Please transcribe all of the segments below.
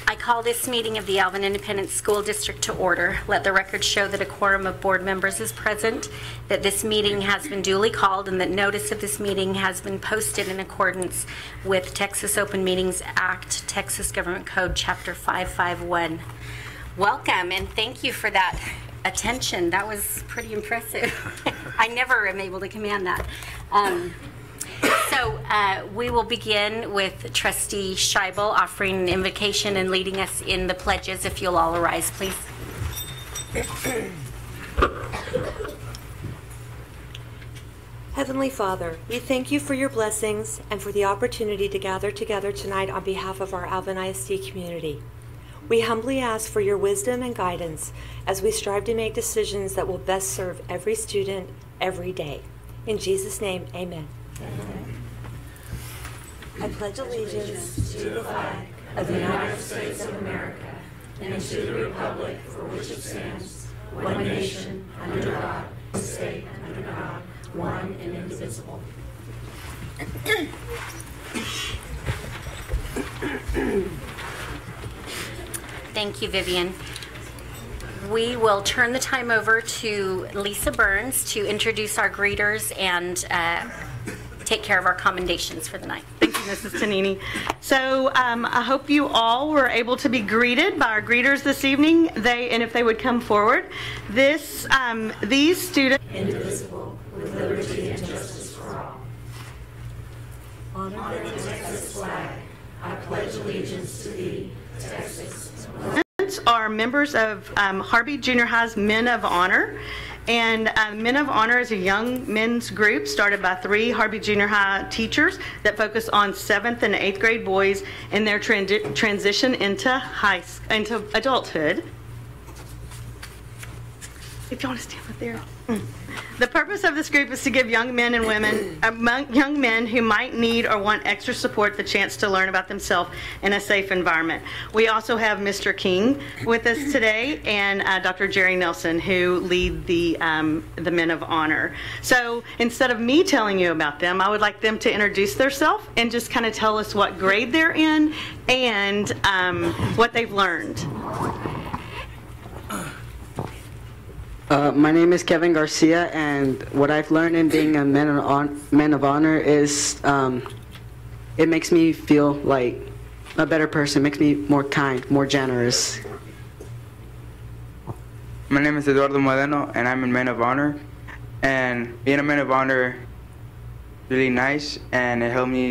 I call this meeting of the Alvin Independent School District to order. Let the record show that a quorum of board members is present, that this meeting has been duly called, and that notice of this meeting has been posted in accordance with Texas Open Meetings Act, Texas Government Code, Chapter 551. Welcome, and thank you for that attention. That was pretty impressive. I never am able to command that. So we will begin with Trustee Scheibel offering an invocation and leading us in the pledges. If you'll all arise, please. Heavenly Father, we thank you for your blessings and for the opportunity to gather together tonight on behalf of our Alvin ISD community. We humbly ask for your wisdom and guidance as we strive to make decisions that will best serve every student every day. In Jesus' name, amen. Amen. I pledge allegiance to the flag of the United States of America and to the republic for which it stands, one nation, under God, one state, under God, one and indivisible. Thank you, Vivian. We will turn the time over to Lisa Burns to introduce our greeters and take care of our commendations for the night. Thank you, Mrs. Tonini. So I hope you all were able to be greeted by our greeters this evening. And if they would come forward, these students, Indivisible, with liberty and justice for all. Honor the Texas flag. I pledge allegiance to thee, Texas. are members of Harvey Junior High's Men of Honor. And Men of Honor is a young men's group started by 3 Harvey Junior High teachers that focus on 7th and 8th grade boys in their transition into adulthood. If you want to stand up there. The purpose of this group is to give young men and women, young men who might need or want extra support, the chance to learn about themselves in a safe environment. We also have Mr. King with us today and Dr. Jerry Nelson, who lead the Men of Honor. So instead of me telling you about them, I would like them to introduce themselves and just kind of tell us what grade they're in and what they've learned. My name is Kevin Garcia, and what I've learned in being a Man of Honor is it makes me feel like a better person, makes me more kind, more generous. My name is Eduardo Modeno, and I'm a Man of Honor. And being a Man of Honor is really nice, and it helped me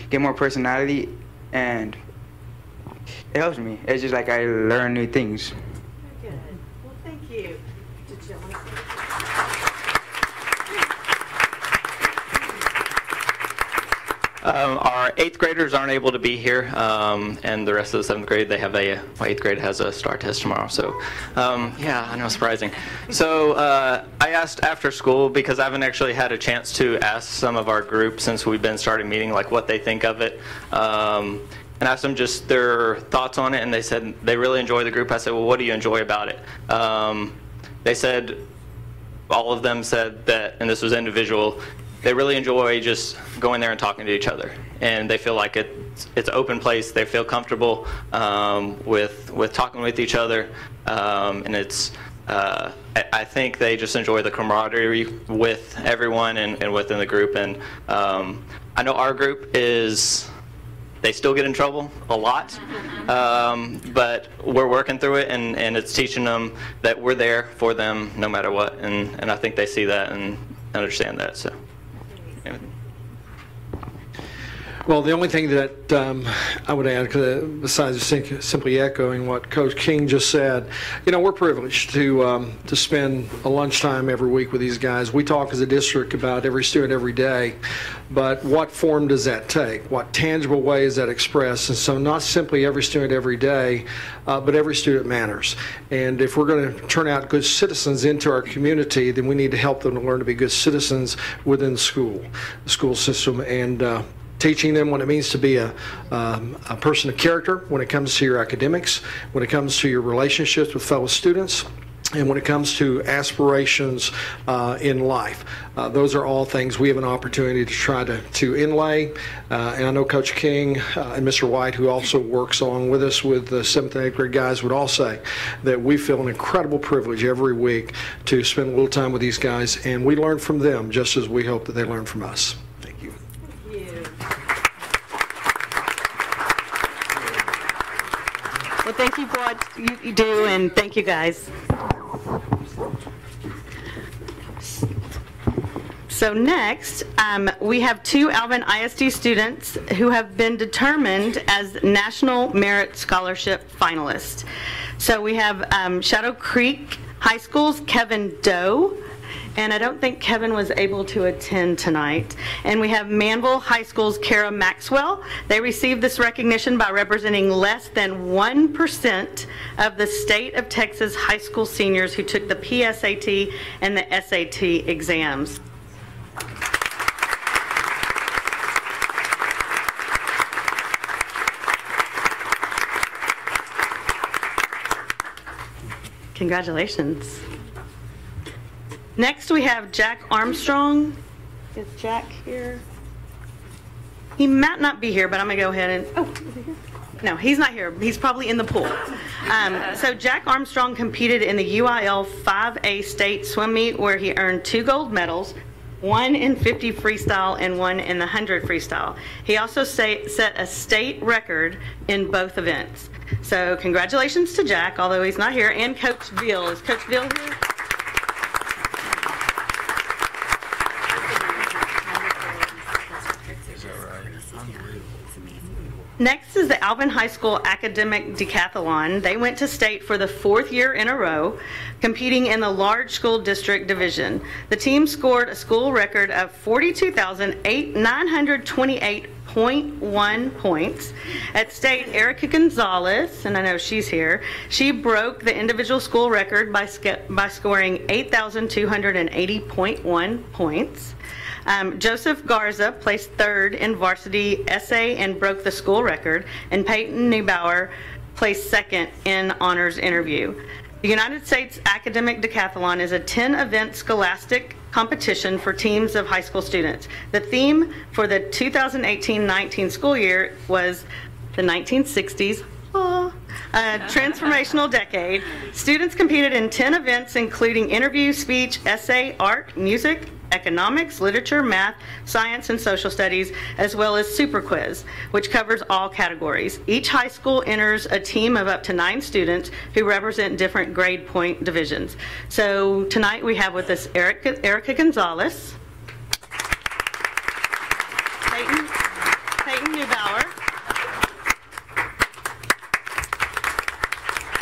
get more personality, and it helps me. It's just like I learn new things. Good. Well, thank you. Our 8th graders aren't able to be here, and the rest of the 7th grade, they have my 8th grade has a STAR test tomorrow. So, yeah, I know, surprising. So I asked after school, because I haven't actually had a chance to ask some of our group since we've been starting meeting, like what they think of it. And asked them just their thoughts on it, and they said they really enjoy the group. I said, well, what do you enjoy about it? They said, all of them said that, and this was individual, they really enjoy just going there and talking to each other. And they feel like it's an open place. They feel comfortable with talking with each other. And it's, I think they just enjoy the camaraderie with everyone and within the group. And I know our group is, they still get in trouble a lot, but we're working through it, and it's teaching them that we're there for them no matter what, and I think they see that and understand that. So. Well, the only thing that I would add, besides simply echoing what Coach King just said, you know, we're privileged to spend a lunchtime every week with these guys. We talk as a district about every student every day, but what form does that take? What tangible way is that expressed? And so not simply every student every day, but every student matters. And if we're going to turn out good citizens into our community, then we need to help them to learn to be good citizens within the school system, and teaching them what it means to be a person of character when it comes to your academics, when it comes to your relationships with fellow students, And when it comes to aspirations in life, those are all things we have an opportunity to try to inlay. And I know Coach King and Mr. White, who also works along with us with the 7th and 8th grade guys, would all say that we feel an incredible privilege every week to spend a little time with these guys, and we learn from them just as we hope that they learn from us. Thank you. Well, thank you for what you do, and thank you guys. So next, we have 2 Alvin ISD students who have been determined as National Merit Scholarship finalists. So we have Shadow Creek High School's Kevin Doe, and I don't think Kevin was able to attend tonight. And we have Manville High School's Kara Maxwell. They received this recognition by representing less than 1% of the state of Texas high school seniors who took the PSAT and the SAT exams. Congratulations. Next we have Jack Armstrong. Is Jack here? He might not be here, but I'm gonna go ahead and, oh, is he here? No, he's not here. He's probably in the pool. So Jack Armstrong competed in the UIL 5A state swim meet where he earned 2 gold medals, 1 in 50 freestyle and 1 in the 100 freestyle. He also set a state record in both events. So congratulations to Jack, although he's not here, and Coach Beal. Is Coach Beal here? Next is the Alvin High School Academic Decathlon. They went to state for the 4th year in a row, competing in the large school district division. The team scored a school record of 42,928.1 points. At state, Erica Gonzalez, and I know she's here, she broke the individual school record by scoring 8,280.1 points. Joseph Garza placed 3rd in varsity essay and broke the school record, and Peyton Neubauer placed 2nd in honors interview. The United States Academic Decathlon is a 10-event scholastic competition for teams of high school students. The theme for the 2018-19 school year was the 1960s. Transformational decade. Students competed in 10 events, including interview, speech, essay, art, music, economics, literature, math, science, and social studies, as well as Super Quiz, which covers all categories. Each high school enters a team of up to 9 students who represent different grade point divisions. So tonight we have with us Erica Gonzalez, Peyton Neubauer,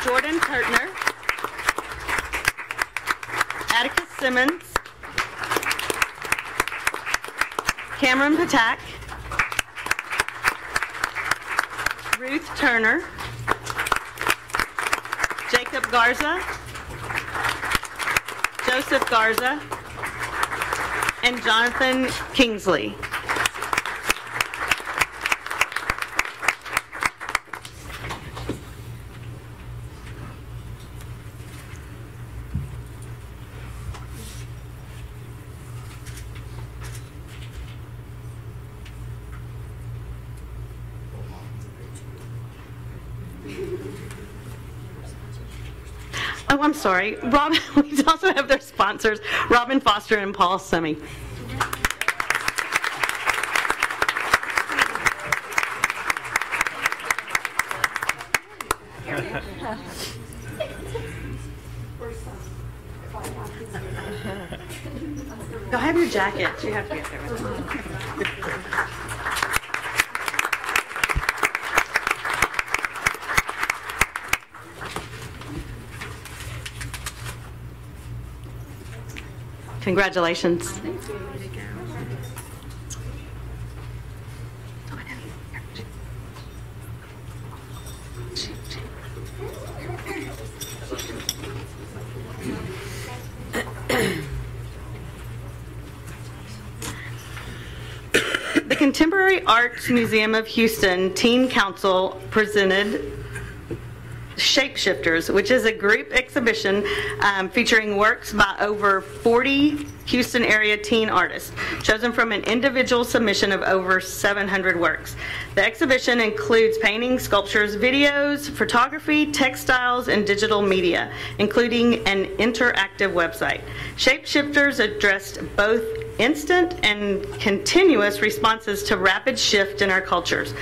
Jordan Turtner, Atticus Simmons, Cameron Patak, Ruth Turner, Jacob Garza, Joseph Garza, and Jonathan Kingsley. Oh, I'm sorry. Rob, we also have their sponsors, Robin Foster and Paul Summy. Go have your jackets. You have to get there with them. Congratulations. The Contemporary Arts Museum of Houston Teen Council presented Shapeshifters, which is a group exhibition featuring works by over 40 Houston area teen artists, chosen from an individual submission of over 700 works. The exhibition includes paintings, sculptures, videos, photography, textiles, and digital media, including an interactive website. Shapeshifters addressed both instant and continuous responses to rapid shift in our cultures,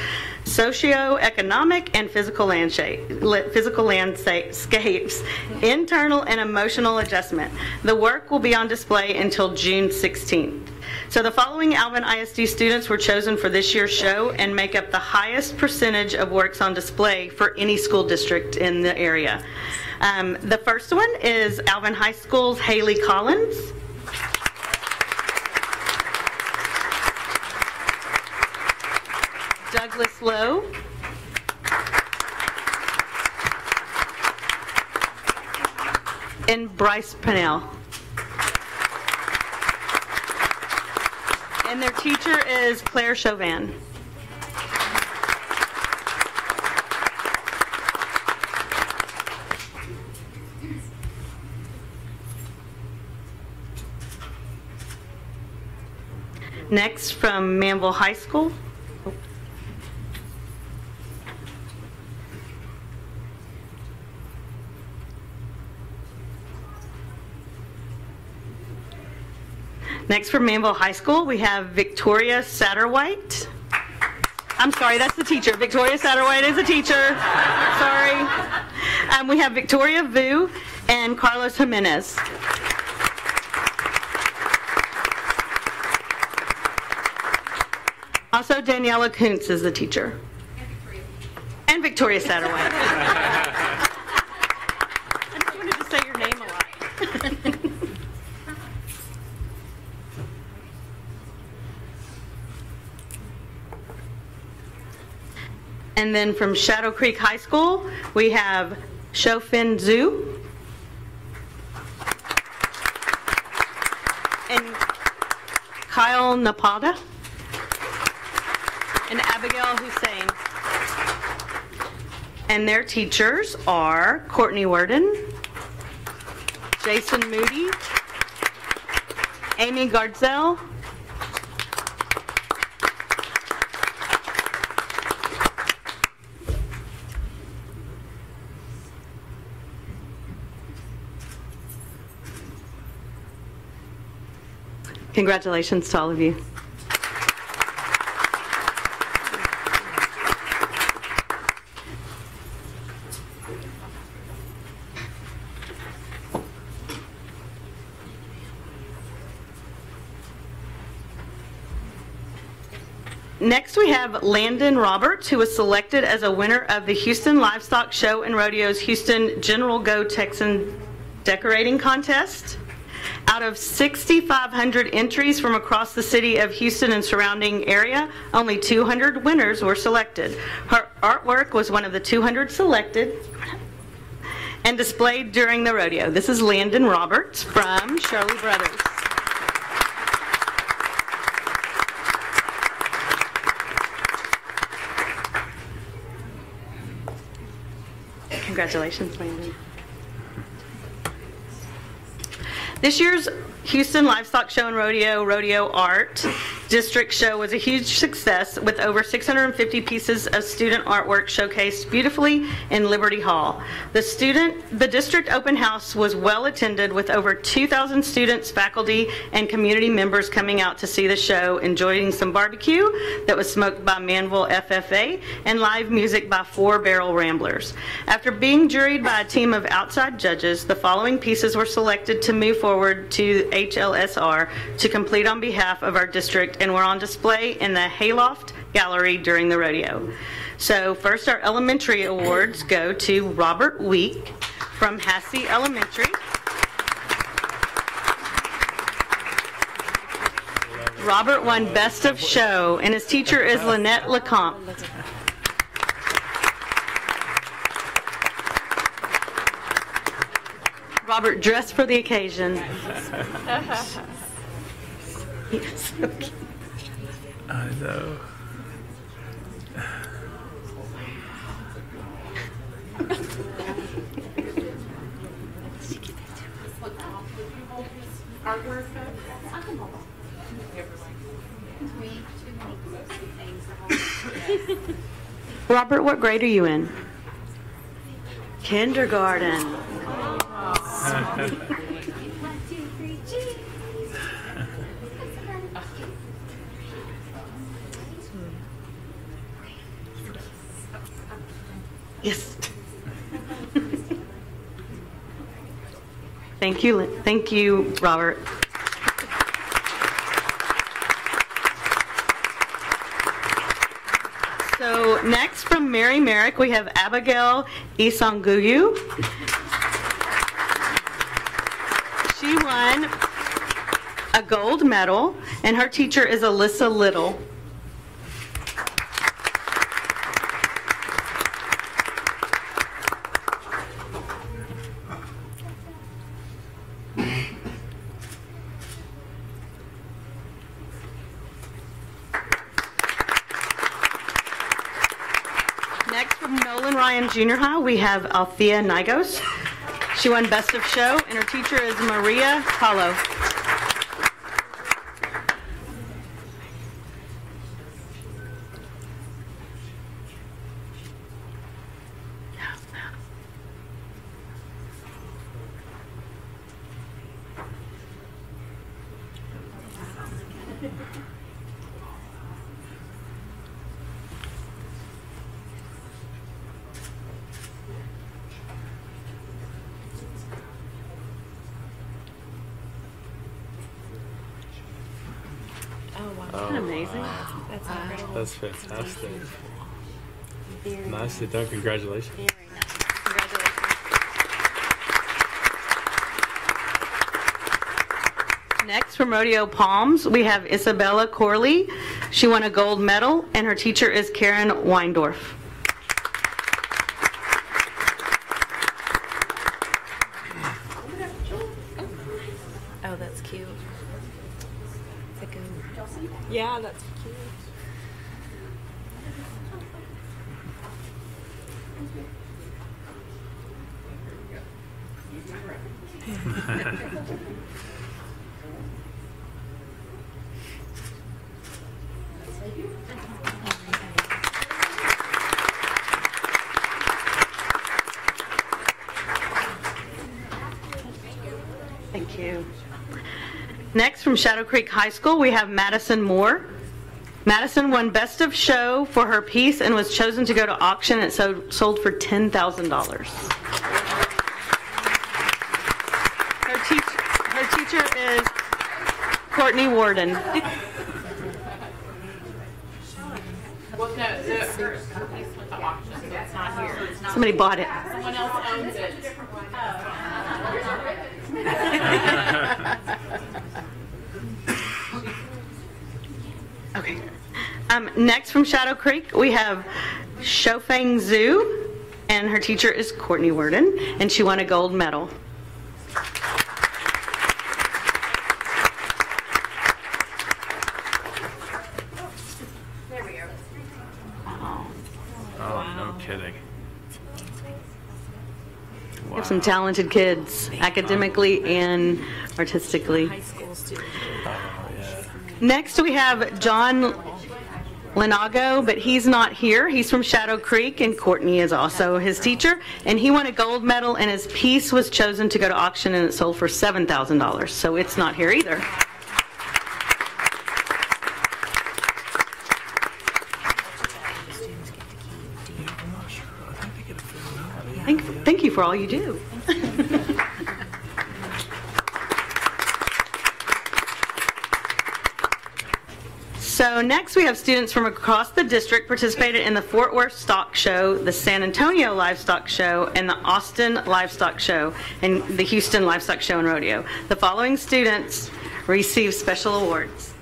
socio-economic and physical landscapes, internal and emotional adjustment. The work will be on display until June 16th. So the following Alvin ISD students were chosen for this year's show and make up the highest percentage of works on display for any school district in the area. The first one is Alvin High School's Haley Collins. Douglas Lowe. And Bryce Pennell. And their teacher is Claire Chauvin. Next, from Manville High School. Next, from Manville High School, we have Victoria Satterwhite. I'm sorry, that's the teacher. Victoria Satterwhite is a teacher. Sorry. We have Victoria Vu and Carlos Jimenez. Also, Daniela Kuntz is the teacher. And Victoria Satterwhite. I just wanted to say your name a lot. And then from Shadow Creek High School, we have Shofin Zhu and Kyle Napada and Abigail Hussein. And their teachers are Courtney Worden, Jason Moody, Amy Gardzell, congratulations to all of you. Next, we have Landon Roberts, who was selected as a winner of the Houston Livestock Show and Rodeo's Houston General Go Texan Decorating Contest. Out of 6,500 entries from across the city of Houston and surrounding area, only 200 winners were selected. Her artwork was one of the 200 selected and displayed during the rodeo. This is Landon Roberts from Shirley Brothers. Congratulations, Landon. This year's Houston Livestock Show and Rodeo Art District Show was a huge success with over 650 pieces of student artwork showcased beautifully in Liberty Hall. The district open house was well attended with over 2,000 students, faculty, and community members coming out to see the show, enjoying some barbecue that was smoked by Manville FFA and live music by 4 Barrel Ramblers. After being juried by a team of outside judges, the following pieces were selected to move forward to HLSR to complete on behalf of our district and were on display in the Hayloft Gallery during the rodeo. So first, our elementary awards go to Robert Week from Hassey Elementary. Robert won Best of Show, and his teacher is Lynette Lecomte. Robert dressed for the occasion. He's so cute. I know. Robert, what grade are you in? Kindergarten. Yes. Thank you, Robert. So next from Mary Merrick, we have Abigail Isanguyu. She won a gold medal, and her teacher is Alyssa Little. Next from Nolan Ryan Junior High, we have Althea Nigos. She won Best of Show, and her teacher is Maria Paulo. Isn't that amazing? That's fantastic. Nicely done. Congratulations. Congratulations. Next from Rodeo Palms, we have Isabella Corley. She won a gold medal, and her teacher is Karen Weindorf. Oh, that's cute. Yeah, that's cute. Thank you. Next, from Shadow Creek High School, we have Madison Moore. Madison won Best of Show for her piece and was chosen to go to auction. It sold for $10,000. Her teacher is Courtney Warden. Well, no, hers went to auction, so it's not here. Somebody bought it. Someone else owns it. Okay. Next from Shadow Creek, we have Shofang Zhu, and her teacher is Courtney Worden, and she won a gold medal. Oh, no kidding. We have some talented kids, academically and artistically. High school student. Next, we have John Lenago, but he's not here. He's from Shadow Creek, and Courtney is also his teacher. And he won a gold medal, and his piece was chosen to go to auction, and it sold for $7,000. So it's not here either. Thank you for all you do. So next we have students from across the district participated in the Fort Worth Stock Show, the San Antonio Livestock Show, and the Austin Livestock Show, and the Houston Livestock Show and Rodeo. The following students received special awards.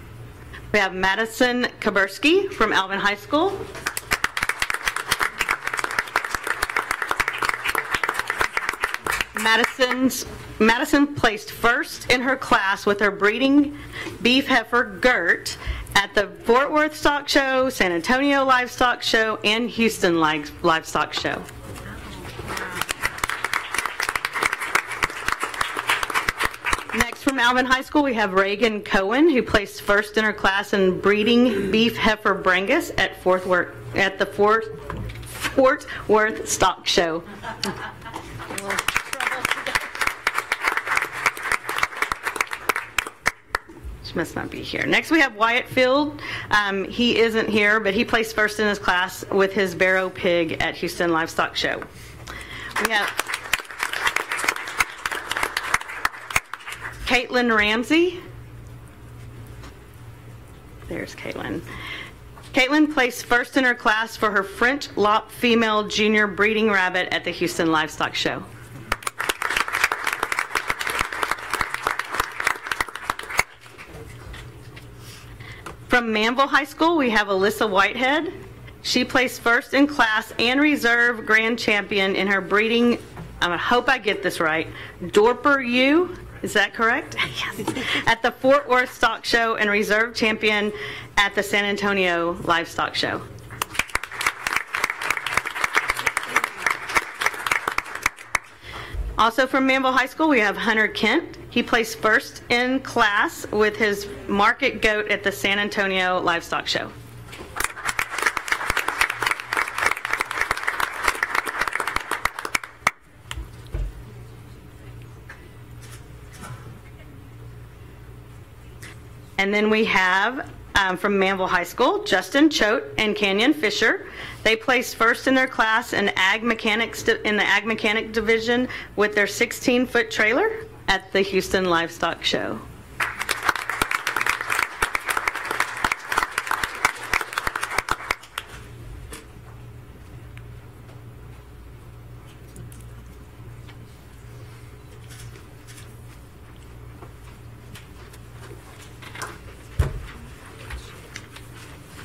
We have Madison Kaburski from Alvin High School. Madison placed first in her class with her breeding beef heifer Gert at the Fort Worth Stock Show, San Antonio Livestock Show, and Houston Livestock Show. Next from Alvin High School, we have Reagan Cohen, who placed first in her class in breeding beef heifer Brangus at the Fort Fort Worth Stock Show. She must not be here. Next we have Wyatt Field. He isn't here, but he placed first in his class with his Barrow Pig at Houston Livestock Show. We have Caitlin Ramsey. There's Caitlin. Caitlin placed first in her class for her French Lop female junior breeding rabbit at the Houston Livestock Show. From Manville High School, we have Alyssa Whitehead. She placed first in class and reserve grand champion in her breeding, I hope I get this right, Dorper U. Is that correct? Yes. At the Fort Worth Stock Show and reserve champion at the San Antonio Livestock Show. Also from Manville High School, we have Hunter Kent. He placed first in class with his market goat at the San Antonio Livestock Show. And then we have from Manville High School, Justin Choate and Canyon Fisher. They placed first in their class in ag mechanics in the ag mechanic division with their 16-foot trailer at the Houston Livestock Show.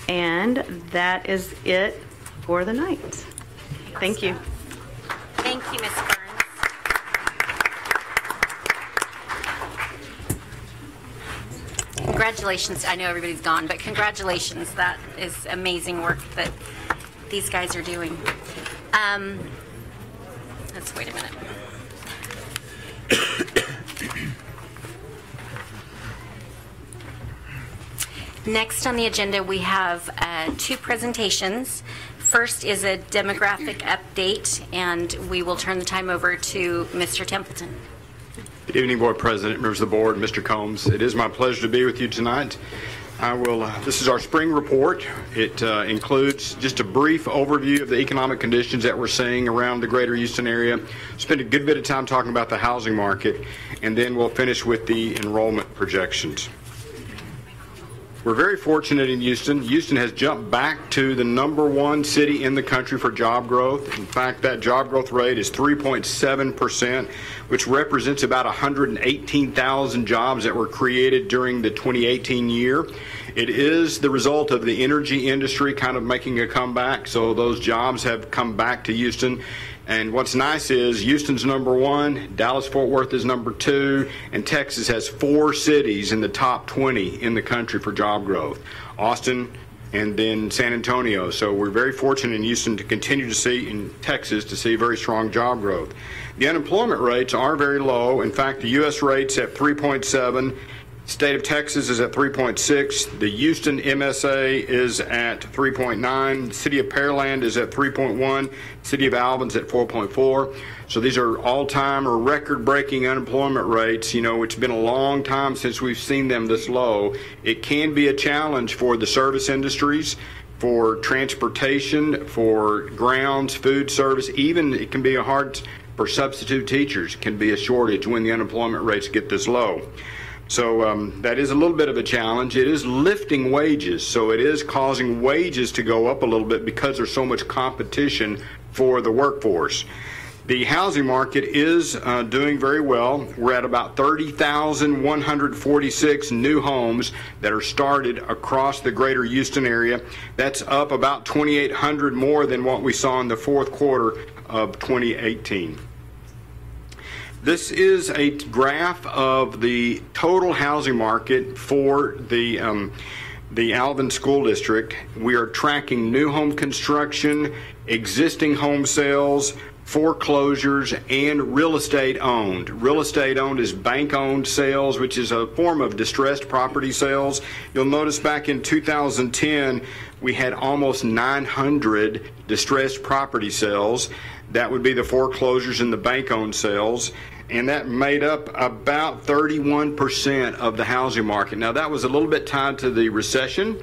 And that is it for the night. Thank you. Thank you, Ms. Burns. Congratulations. I know everybody's gone, but congratulations. That is amazing work that these guys are doing. Let's wait a minute. Next on the agenda, we have two presentations. First is a demographic update, and we will turn the time over to Mr. Templeton. Good evening, Board President, members of the board, Mr. Combs. It is my pleasure to be with you tonight. This is our spring report. It includes just a brief overview of the economic conditions that we're seeing around the greater Houston area. Spend a good bit of time talking about the housing market, and then we'll finish with the enrollment projections. We're very fortunate in Houston. Houston has jumped back to the #1 city in the country for job growth. In fact, that job growth rate is 3.7%, which represents about 118,000 jobs that were created during the 2018 year. It is the result of the energy industry kind of making a comeback, so those jobs have come back to Houston. And what's nice is Houston's #1, Dallas-Fort Worth is #2, and Texas has 4 cities in the top 20 in the country for job growth. Austin and then San Antonio. So we're very fortunate in Houston to continue to see, in Texas, to see very strong job growth. The unemployment rates are very low. In fact, the U.S. rate's at 3.7. State of Texas is at 3.6. The Houston MSA is at 3.9. City of Pearland is at 3.1. City of Alvin's at 4.4. So these are all-time or record-breaking unemployment rates. You know, it's been a long time since we've seen them this low. It can be a challenge for the service industries, for transportation, for grounds, food service. Even it can be hard for substitute teachers. It can be a shortage when the unemployment rates get this low. So that is a little bit of a challenge. It is lifting wages, so it is causing wages to go up a little bit because there's so much competition for the workforce. The housing market is doing very well. We're at about 30,146 new homes that are started across the greater Houston area. That's up about 2,800 more than what we saw in the fourth quarter of 2018. This is a graph of the total housing market for the Alvin School District. We are tracking new home construction, existing home sales, foreclosures, and real estate owned. Real estate owned is bank owned sales, which is a form of distressed property sales. You'll notice back in 2010, we had almost 900 distressed property sales. That would be the foreclosures and the bank-owned sales. And that made up about 31% of the housing market. Now, that was a little bit tied to the recession.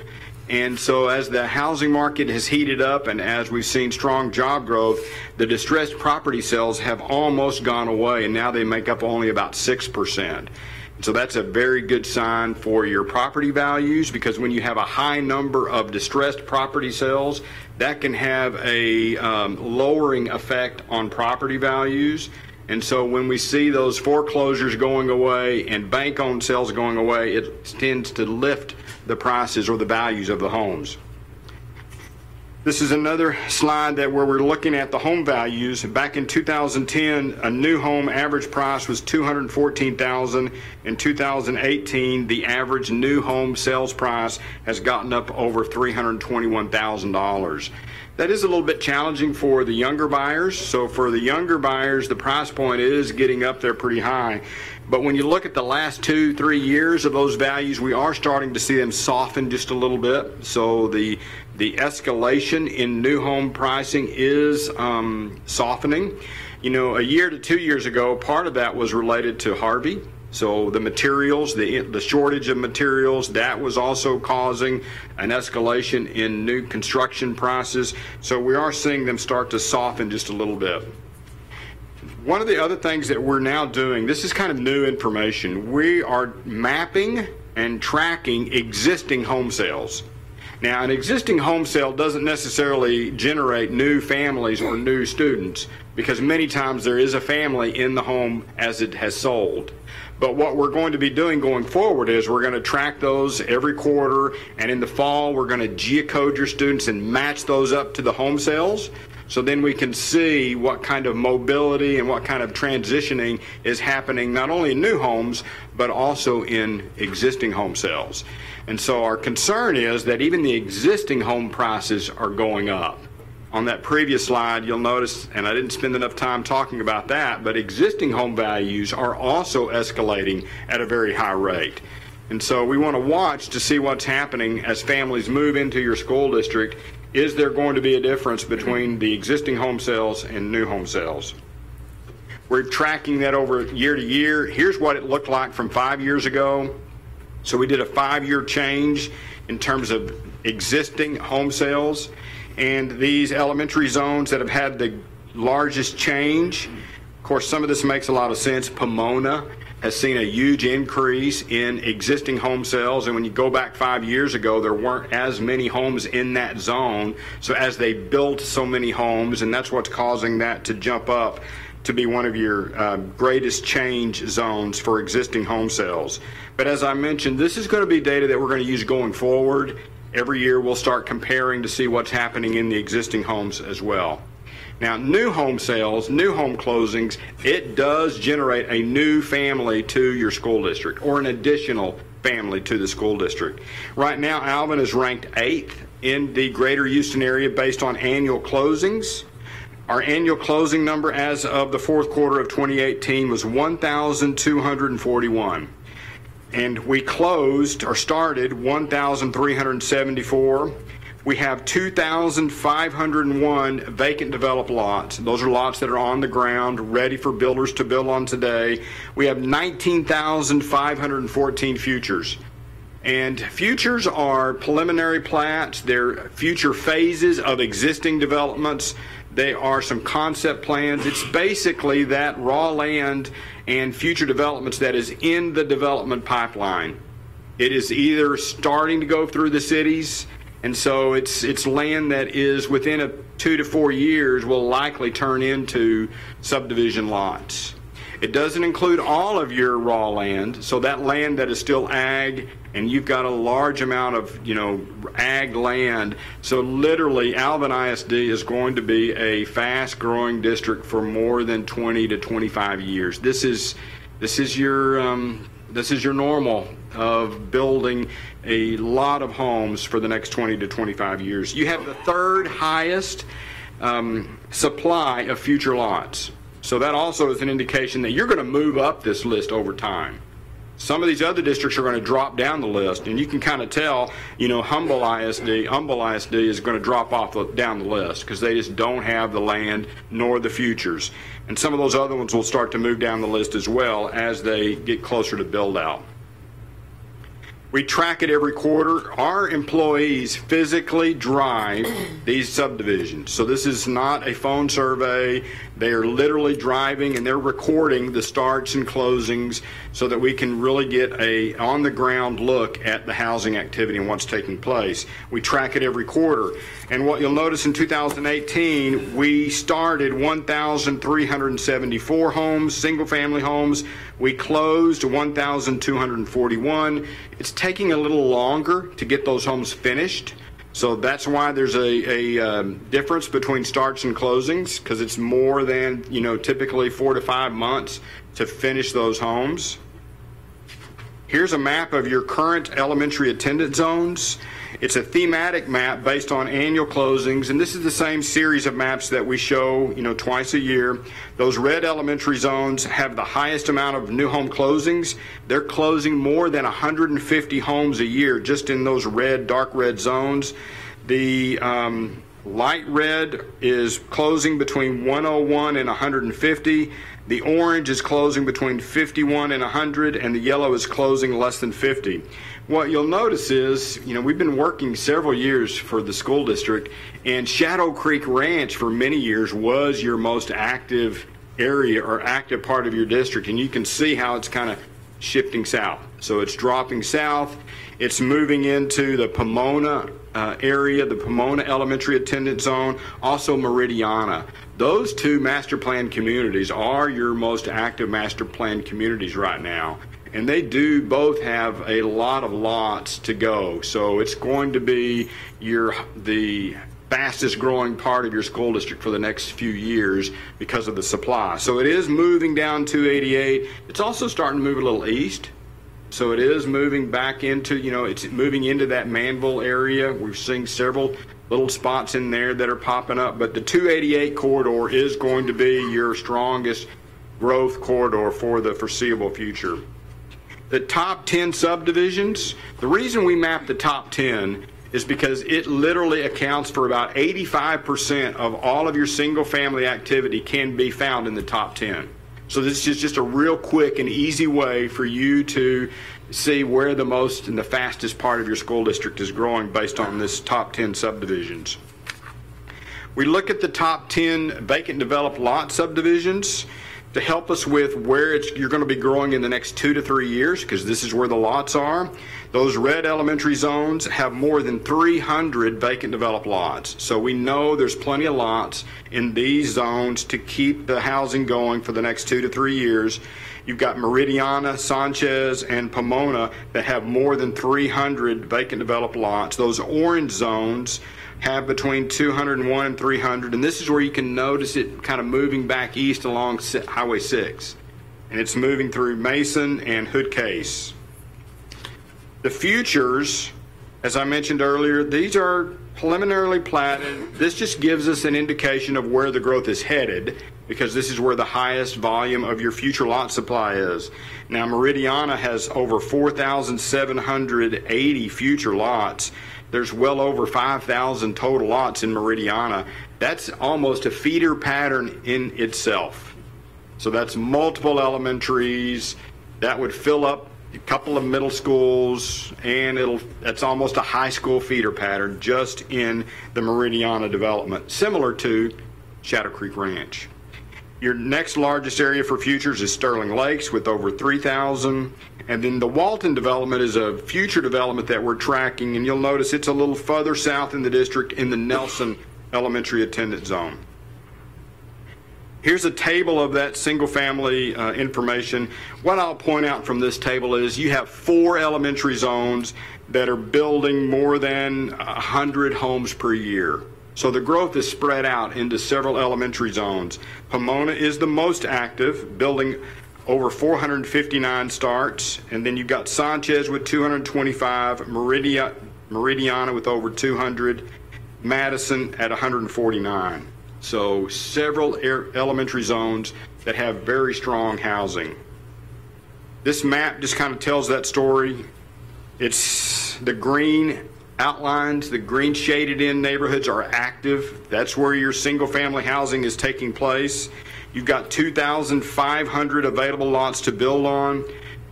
And so as the housing market has heated up and as we've seen strong job growth, the distressed property sales have almost gone away, and now they make up only about 6%. So that's a very good sign for your property values, because when you have a high number of distressed property sales, that can have a lowering effect on property values. And so when we see those foreclosures going away and bank-owned sales going away, it tends to lift the prices or the values of the homes. This is another slide where we're looking at the home values. Back in 2010, a new home average price was $214,000. In 2018, the average new home sales price has gotten up over $321,000. That is a little bit challenging for the younger buyers. So for the younger buyers, the price point is getting up there pretty high. But when you look at the last 2-3 years of those values, we are starting to see them soften just a little bit. So the escalation in new home pricing is softening. You know, a year to 2 years ago, part of that was related to Harvey. So the materials, the shortage of materials, that was also causing an escalation in new construction prices. So we are seeing them start to soften just a little bit. One of the other things that we're now doing, this is kind of new information, we are mapping and tracking existing home sales. Now, an existing home sale doesn't necessarily generate new families or new students, because many times there is a family in the home as it has sold. But what we're going to be doing going forward is we're going to track those every quarter, and in the fall we're going to geocode your students and match those up to the home sales. So then we can see what kind of mobility and what kind of transitioning is happening not only in new homes but also in existing home sales. And so our concern is that even the existing home prices are going up. On that previous slide, you'll notice, and I didn't spend enough time talking about that, but existing home values are also escalating at a very high rate. And so we want to watch to see what's happening as families move into your school district. Is there going to be a difference between the existing home sales and new home sales? We're tracking that over year to year. Here's what it looked like from 5 years ago. So we did a 5-year change in terms of existing home sales. And these elementary zones that have had the largest change, of course, some of this makes a lot of sense. Pomona has seen a huge increase in existing home sales, and when you go back 5 years ago, there weren't as many homes in that zone. So as they built so many homes, and that's what's causing that to jump up to be one of your greatest change zones for existing home sales. But as I mentioned, this is going to be data that we're going to use going forward. Every year we'll start comparing to see what's happening in the existing homes as well. Now, new home sales, new home closings, it does generate a new family to your school district, or an additional family to the school district. Right now, Alvin is ranked 8th in the greater Houston area based on annual closings. Our annual closing number as of the 4th quarter of 2018 was 1,241. And we closed or started 1,374. We have 2,501 vacant developed lots. Those are lots that are on the ground, ready for builders to build on today. We have 19,514 futures. And futures are preliminary plats. They're future phases of existing developments. They are some concept plans. It's basically that raw land and future developments that is in the development pipeline. It is either starting to go through the cities, and so it's land that is within 2 to 4 years will likely turn into subdivision lots. It doesn't include all of your raw land, so that land that is still ag, and you've got a large amount of, ag land. So literally, Alvin ISD is going to be a fast-growing district for more than 20 to 25 years. This is your normal of building a lot of homes for the next 20 to 25 years. You have the 3rd highest supply of future lots. So that also is an indication that you're going to move up this list over time. Some of these other districts are going to drop down the list, and you can kind of tell, Humble ISD is going to drop off down the list because they just don't have the land nor the futures. And some of those other ones will start to move down the list as well as they get closer to build out. We track it every quarter. Our employees physically drive these subdivisions. So this is not a phone survey. They are literally driving and they're recording the starts and closings so that we can really get a on-the-ground look at the housing activity and what's taking place. We track it every quarter. And what you'll notice in 2018, we started 1,374 homes, single-family homes. We closed 1,241. It's taking a little longer to get those homes finished. So that's why there's a difference between starts and closings, because it's more than, typically 4 to 5 months to finish those homes. Here's a map of your current elementary attendance zones. It's a thematic map based on annual closings, and this is the same series of maps that we show, twice a year. Those red elementary zones have the highest amount of new home closings. They're closing more than 150 homes a year just in those red, dark red zones. The light red is closing between 101 and 150. The orange is closing between 51 and 100, and the yellow is closing less than 50. What you'll notice is, we've been working several years for the school district, and Shadow Creek Ranch for many years was your most active area or active part of your district, and you can see how it's kind of shifting south. So it's dropping south. It's moving into the Pomona area, the Pomona Elementary Attendance Zone, also Meridiana. Those two master plan communities are your most active master plan communities right now. And they do both have a lot of lots to go. So it's going to be the fastest growing part of your school district for the next few years because of the supply. So it is moving down 288. It's also starting to move a little east. So it is moving back into, it's moving into that Manville area. We're seeing several little spots in there that are popping up. But the 288 corridor is going to be your strongest growth corridor for the foreseeable future. The top 10 subdivisions, the reason we map the top 10 is because it literally accounts for about 85% of all of your single family activity can be found in the top 10. So this is just a real quick and easy way for you to see where the most and the fastest part of your school district is growing based on this top 10 subdivisions. We look at the top 10 vacant developed lot subdivisions to help us with where you're going to be growing in the next 2 to 3 years, because this is where the lots are. Those red elementary zones have more than 300 vacant developed lots. So we know there's plenty of lots in these zones to keep the housing going for the next 2 to 3 years. You've got Meridiana, Sanchez, and Pomona that have more than 300 vacant developed lots. Those orange zones have between 201 and 300, and this is where you can notice it kind of moving back east along Highway 6, and it's moving through Mason and Hood Case. The futures, as I mentioned earlier, these are preliminarily platted. This just gives us an indication of where the growth is headed, because this is where the highest volume of your future lot supply is. Now, Meridiana has over 4,780 future lots. There's well over 5,000 total lots in Meridiana. That's almost a feeder pattern in itself. So that's multiple elementaries. That would fill up a couple of middle schools, and that's almost a high school feeder pattern just in the Meridiana development, similar to Shadow Creek Ranch. Your next largest area for futures is Sterling Lakes with over 3,000. And then the Walton development is a future development that we're tracking, and you'll notice it's a little further south in the district in the Nelson Elementary Attendance Zone. Here's a table of that single family information. What I'll point out from this table is you have 4 elementary zones that are building more than 100 homes per year. So the growth is spread out into several elementary zones. Pomona is the most active, building over 459 starts, and then you've got Sanchez with 225, Meridiana with over 200, Madison at 149. So several elementary zones that have very strong housing. This map just kind of tells that story. It's the green outlines, the green shaded in neighborhoods are active. That's where your single family housing is taking place. You've got 2,500 available lots to build on.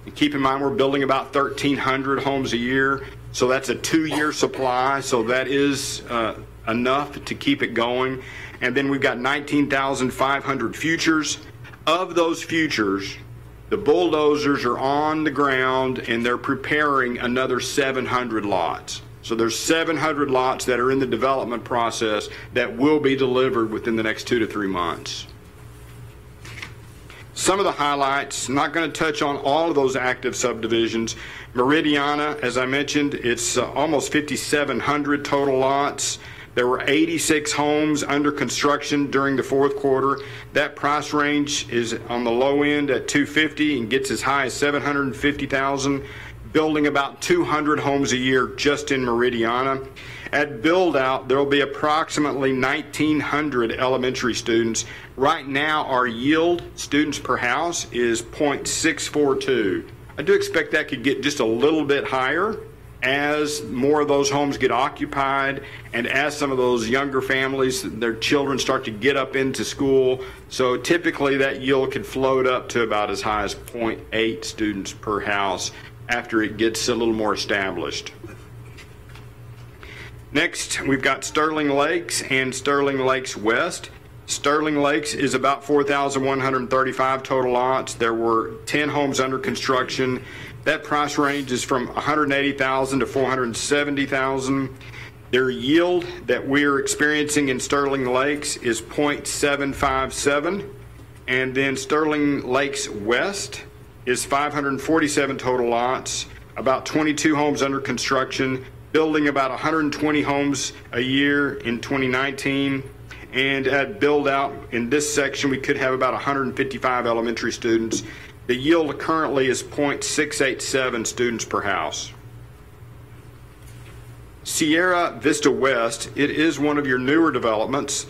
And keep in mind, we're building about 1,300 homes a year. So that's a 2-year supply. So that is enough to keep it going. And then we've got 19,500 futures. Of those futures, the bulldozers are on the ground and they're preparing another 700 lots. So there's 700 lots that are in the development process that will be delivered within the next 2 to 3 months. Some of the highlights, I'm not going to touch on all of those active subdivisions. Meridiana, as I mentioned, it's almost 5,700 total lots. There were 86 homes under construction during the fourth quarter. That price range is on the low end at $250 and gets as high as $750,000. Building about 200 homes a year just in Meridiana. At build out, there will be approximately 1,900 elementary students. Right now, our yield, students per house, is 0.642. I do expect that could get just a little bit higher as more of those homes get occupied and as some of those younger families, their children start to get up into school. So typically that yield could float up to about as high as 0.8 students per house after it gets a little more established. Next, we've got Sterling Lakes and Sterling Lakes West. Sterling Lakes is about 4,135 total lots. There were 10 homes under construction. That price range is from $180,000 to $470,000. Their yield that we're experiencing in Sterling Lakes is 0.757. And then Sterling Lakes West is 547 total lots, about 22 homes under construction, building about 120 homes a year in 2019. And at build out in this section, we could have about 155 elementary students. The yield currently is 0.687 students per house. Sierra Vista West, it is one of your newer developments.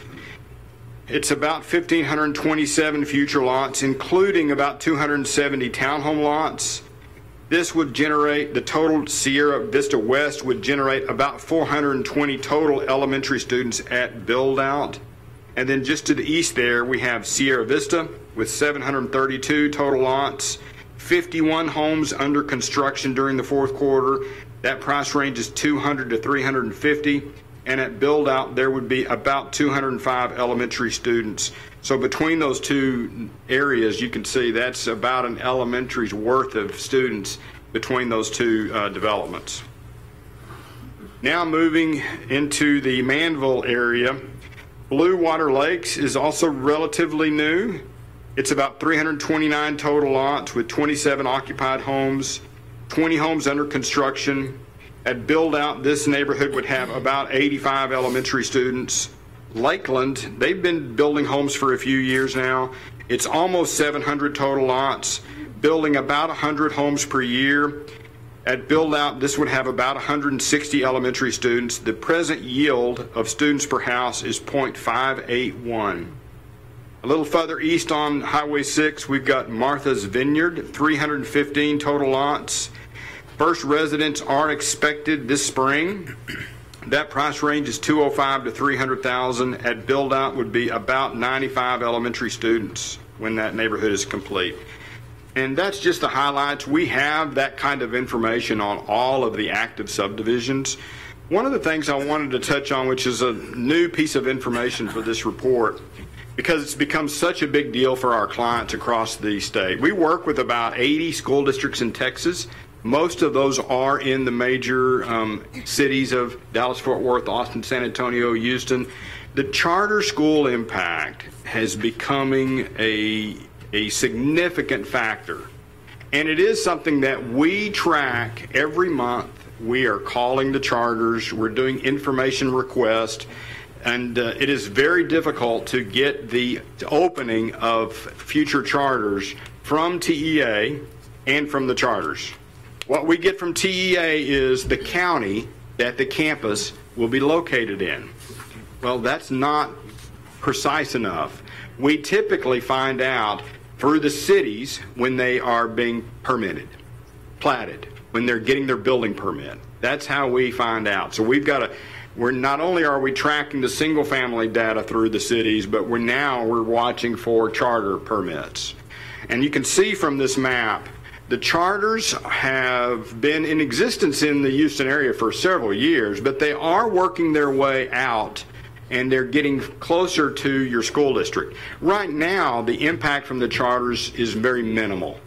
It's about 1,527 future lots, including about 270 townhome lots. This would generate, the total Sierra Vista West would generate about 420 total elementary students at build out. And then just to the east there, we have Sierra Vista with 732 total lots, 51 homes under construction during the fourth quarter. That price range is $200 to $350. And at build out, there would be about 205 elementary students. So between those two areas, you can see that's about an elementary's worth of students between those two developments. Now moving into the Manville area, Blue Water Lakes is also relatively new. It's about 329 total lots with 27 occupied homes, 20 homes under construction. At build out, this neighborhood would have about 85 elementary students. Lakeland, they've been building homes for a few years now. It's almost 700 total lots, building about 100 homes per year. At build out, this would have about 160 elementary students. The present yield of students per house is 0.581. A little further east on Highway 6, we've got Martha's Vineyard, 315 total lots. First residents are expected this spring. That price range is $205,000 to $300,000. At build out would be about 95 elementary students when that neighborhood is complete. And that's just the highlights. We have that kind of information on all of the active subdivisions. One of the things I wanted to touch on, which is a new piece of information for this report, because it's become such a big deal for our clients across the state. We work with about 80 school districts in Texas. Most of those are in the major cities of Dallas, Fort Worth, Austin, San Antonio, Houston. The charter school impact has becoming a significant factor. And it is something that we track every month. We are calling the charters. We're doing information requests. And it is very difficult to get the opening of future charters from TEA and from the charters. What we get from TEA is the county that the campus will be located in. Well, that's not precise enough. We typically find out through the cities when they are being permitted, platted, when they're getting their building permit. That's how we find out. So we're not only are we tracking the single family data through the cities, but we're watching for charter permits. And you can see from this map, the charters have been in existence in the Houston area for several years, but they are working their way out and they're getting closer to your school district. Right now, the impact from the charters is very minimal.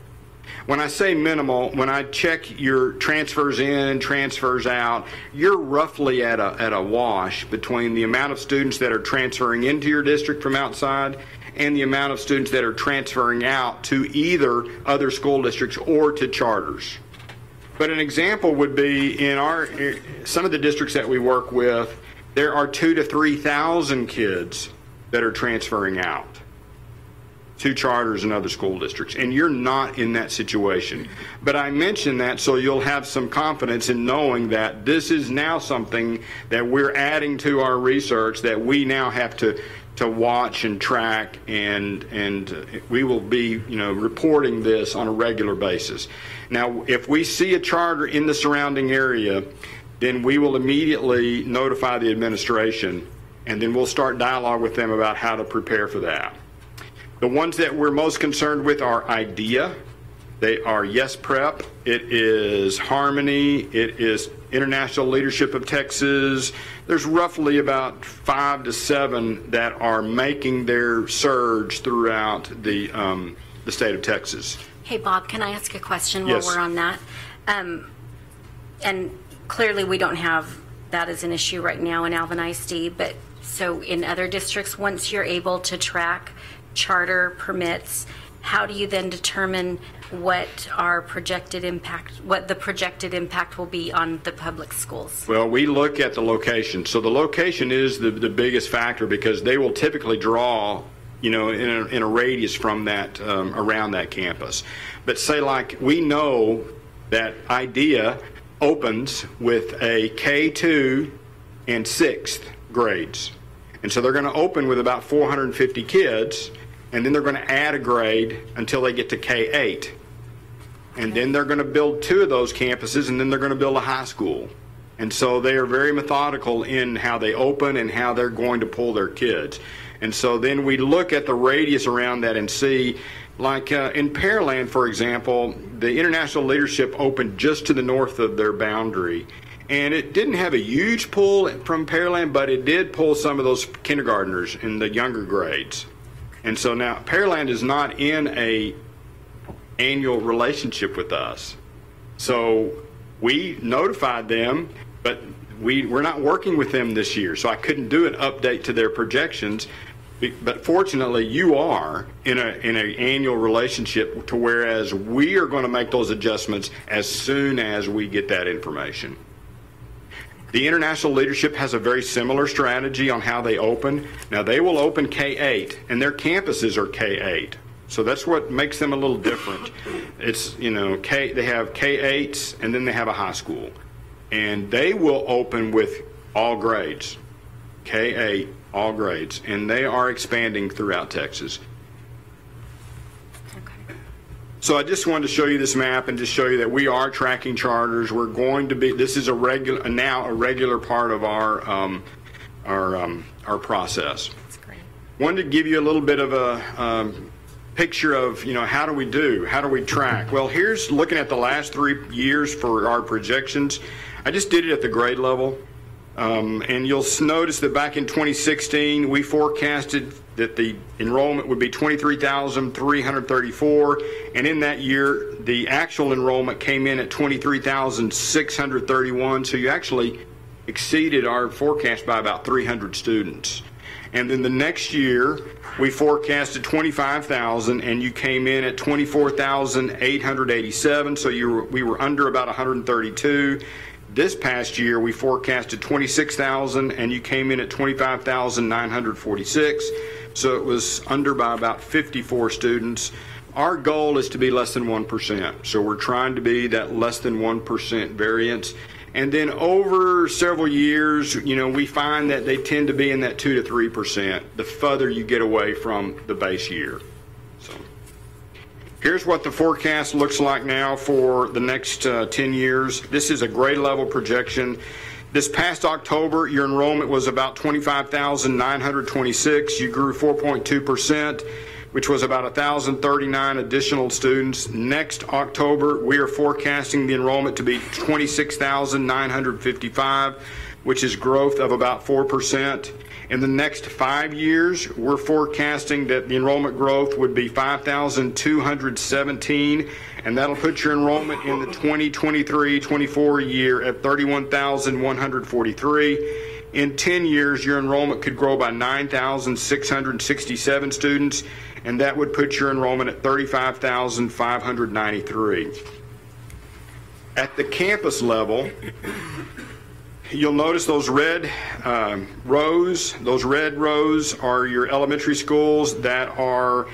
When I say minimal, when I check your transfers in, transfers out, you're roughly at a wash between the amount of students that are transferring into your district from outside and the amount of students that are transferring out to either other school districts or to charters. But an example would be in some of the districts that we work with, there are 2,000 to 3,000 kids that are transferring out to charters and other school districts, and you're not in that situation. But I mention that so you'll have some confidence in knowing that this is now something that we're adding to our research that we now have to watch and track, and we will be reporting this on a regular basis. Now, if we see a charter in the surrounding area, then we will immediately notify the administration, and then we'll start dialogue with them about how to prepare for that. The ones that we're most concerned with are IDEA. They are Yes Prep. It is Harmony. It is International Leadership of Texas. There's roughly about 5 to 7 that are making their surge throughout the state of Texas. Hey, Bob, can I ask a question Yes. while we're on that? And clearly we don't have that as an issue right now in Alvin ISD, but so in other districts, once you're able to track charter permits, how do you then determine what the projected impact will be on the public schools? Well, we look at the location. So the location is the biggest factor, because they will typically draw, in a radius from that, around that campus. But say like we know that IDEA opens with a K2 and 6th grades. And so they're going to open with about 450 kids, and then they're going to add a grade until they get to K8. And then they're going to build 2 of those campuses, and then they're going to build a high school. And so they are very methodical in how they open and how they're going to pull their kids. And so then we look at the radius around that and see, like in Pearland, for example, the International Leadership opened just to the north of their boundary. And it didn't have a huge pull from Pearland, but it did pull some of those kindergartners in the younger grades. And so now Pearland is not in a annual relationship with us. So we notified them, but we're not working with them this year. So I couldn't do an update to their projections. But fortunately, you are in an annual relationship, to whereas we are going to make those adjustments as soon as we get that information. The International Leadership has a very similar strategy on how they open. Now, they will open K-8, and their campuses are K-8. So that's what makes them a little different. It's, they have K-8s, and then they have a high school. And they will open with all grades, K-8, all grades. And they are expanding throughout Texas. So I just wanted to show you this map and just show you that we are tracking charters. We're going to be, this is a regular part of our process. That's great. Wanted to give you a little bit of a picture of, how do we track? Well, here's looking at the last 3 years for our projections. I just did it at the grade level. And you'll notice that back in 2016, we forecasted that the enrollment would be 23,334, and in that year, the actual enrollment came in at 23,631, so you actually exceeded our forecast by about 300 students. And then the next year, we forecasted 25,000, and you came in at 24,887, so we were under about 132. This past year, we forecasted 26,000, and you came in at 25,946. So it was under by about 54 students. Our goal is to be less than 1%. So we're trying to be that less than 1% variance. And then over several years, we find that they tend to be in that 2 to 3% the further you get away from the base year. So Here's what the forecast looks like now for the next 10 years. This is a grade level projection. This past October, your enrollment was about 25,926. You grew 4.2%, which was about 1,039 additional students. Next October, we are forecasting the enrollment to be 26,955, which is growth of about 4%. In the next 5 years, we're forecasting that the enrollment growth would be 5,217, and that'll put your enrollment in the 2023-24 year at 31,143. In 10 years, your enrollment could grow by 9,667 students, and that would put your enrollment at 35,593. At the campus level, you'll notice those red rows. Those red rows are your elementary schools that are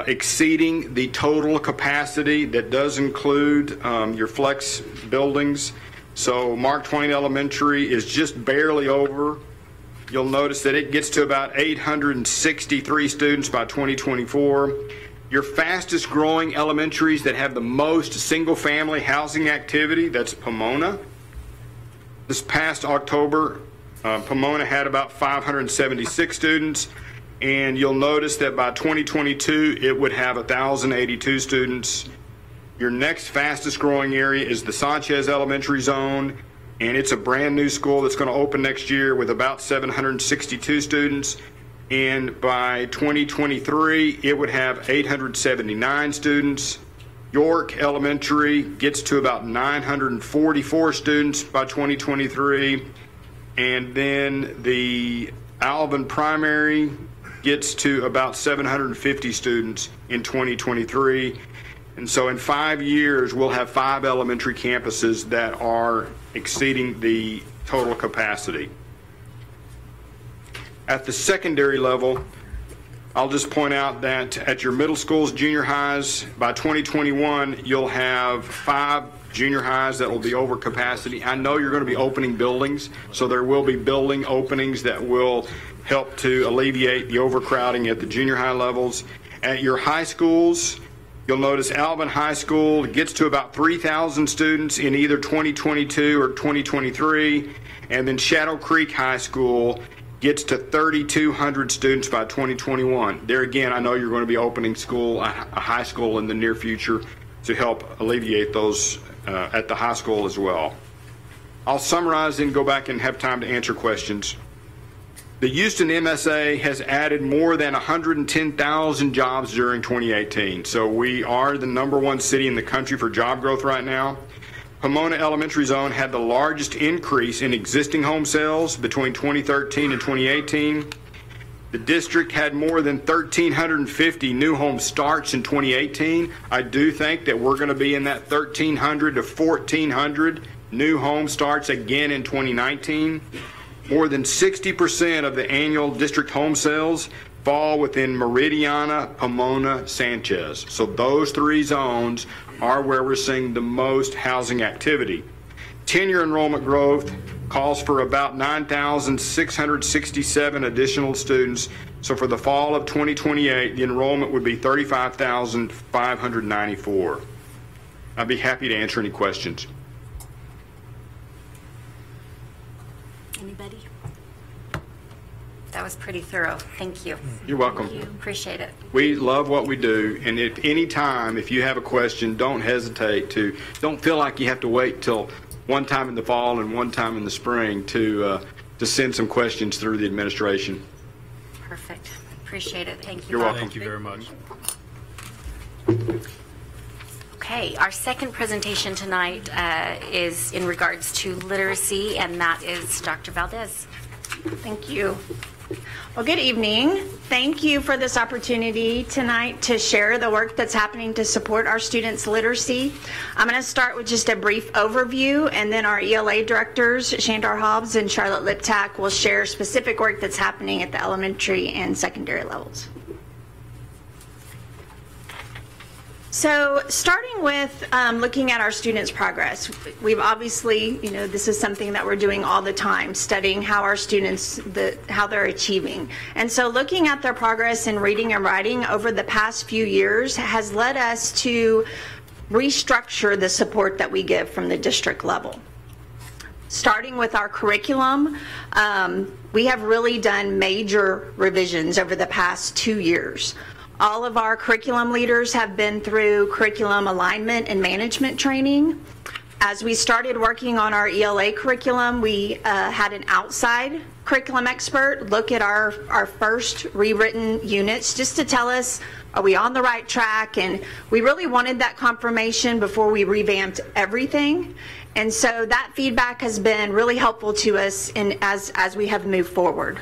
exceeding the total capacity. That does include your flex buildings. So Mark Twain Elementary is just barely over. You'll notice that it gets to about 863 students by 2024. Your fastest growing elementaries that have the most single-family housing activity, that's Pomona. This past October, Pomona had about 576 students, and you'll notice that by 2022, it would have 1,082 students. Your next fastest growing area is the Sanchez Elementary Zone, and it's a brand new school that's going to open next year with about 762 students. And by 2023, it would have 879 students. York Elementary gets to about 944 students by 2023, and then the Alvin Primary gets to about 750 students in 2023. And so in 5 years, we'll have 5 elementary campuses that are exceeding the total capacity. At the secondary level, I'll just point out that at your middle schools, junior highs, by 2021, you'll have 5 junior highs that will be over capacity. I know you're going to be opening buildings, so there will be building openings that will help to alleviate the overcrowding at the junior high levels. At your high schools, you'll notice Alvin High School gets to about 3,000 students in either 2022 or 2023, and then Shadow Creek High School gets to 3,200 students by 2021. There again, I know you're going to be opening a high school in the near future to help alleviate those at the high school as well. I'll summarize and go back and have time to answer questions. The Houston MSA has added more than 110,000 jobs during 2018. So we are the #1 city in the country for job growth right now. Pomona Elementary Zone had the largest increase in existing home sales between 2013 and 2018. The district had more than 1,350 new home starts in 2018. I do think that we're going to be in that 1,300 to 1,400 new home starts again in 2019. More than 60% of the annual district home sales fall within Meridiana, Pomona, Sanchez. So those 3 zones are where we're seeing the most housing activity. 10-year enrollment growth calls for about 9,667 additional students. So for the fall of 2028, the enrollment would be 35,594. I'd be happy to answer any questions. Anybody? That was pretty thorough. Thank you. You're welcome. Thank you. Appreciate it. We love what we do, and at any time, if you have a question, don't hesitate to, don't feel like you have to wait till one time in the fall and one time in the spring to send some questions through the administration. Perfect. Appreciate it. Thank you. You're welcome. Thank you very much. Okay, our second presentation tonight is in regards to literacy, and that is Dr. Valdez. Thank you. Well, good evening. Thank you for this opportunity tonight to share the work that's happening to support our students' literacy. I'm going to start with just a brief overview, and then our ELA directors, Shandar Hobbs and Charlotte Liptak, will share specific work that's happening at the elementary and secondary levels. So starting with looking at our students' progress, we've obviously, this is something that we're doing all the time, studying how our students, how they're achieving. And so looking at their progress in reading and writing over the past few years has led us to restructure the support that we give from the district level. Starting with our curriculum, we have really done major revisions over the past 2 years. All of our curriculum leaders have been through curriculum alignment and management training. As we started working on our ELA curriculum, we had an outside curriculum expert look at our first rewritten units just to tell us, are we on the right track? And we really wanted that confirmation before we revamped everything. And so that feedback has been really helpful to us as we have moved forward.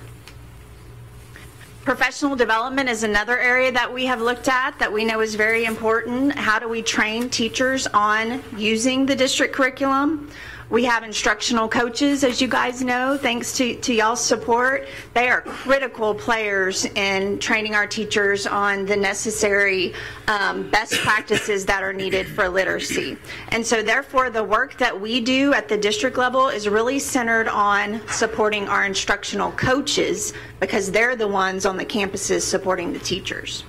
Professional development is another area that we have looked at that we know is very important. How do we train teachers on using the district curriculum? We have instructional coaches, as you guys know, thanks to y'all's support. They are critical players in training our teachers on the necessary best practices that are needed for literacy. And so therefore, the work that we do at the district level is really centered on supporting our instructional coaches because they're the ones on the campuses supporting the teachers.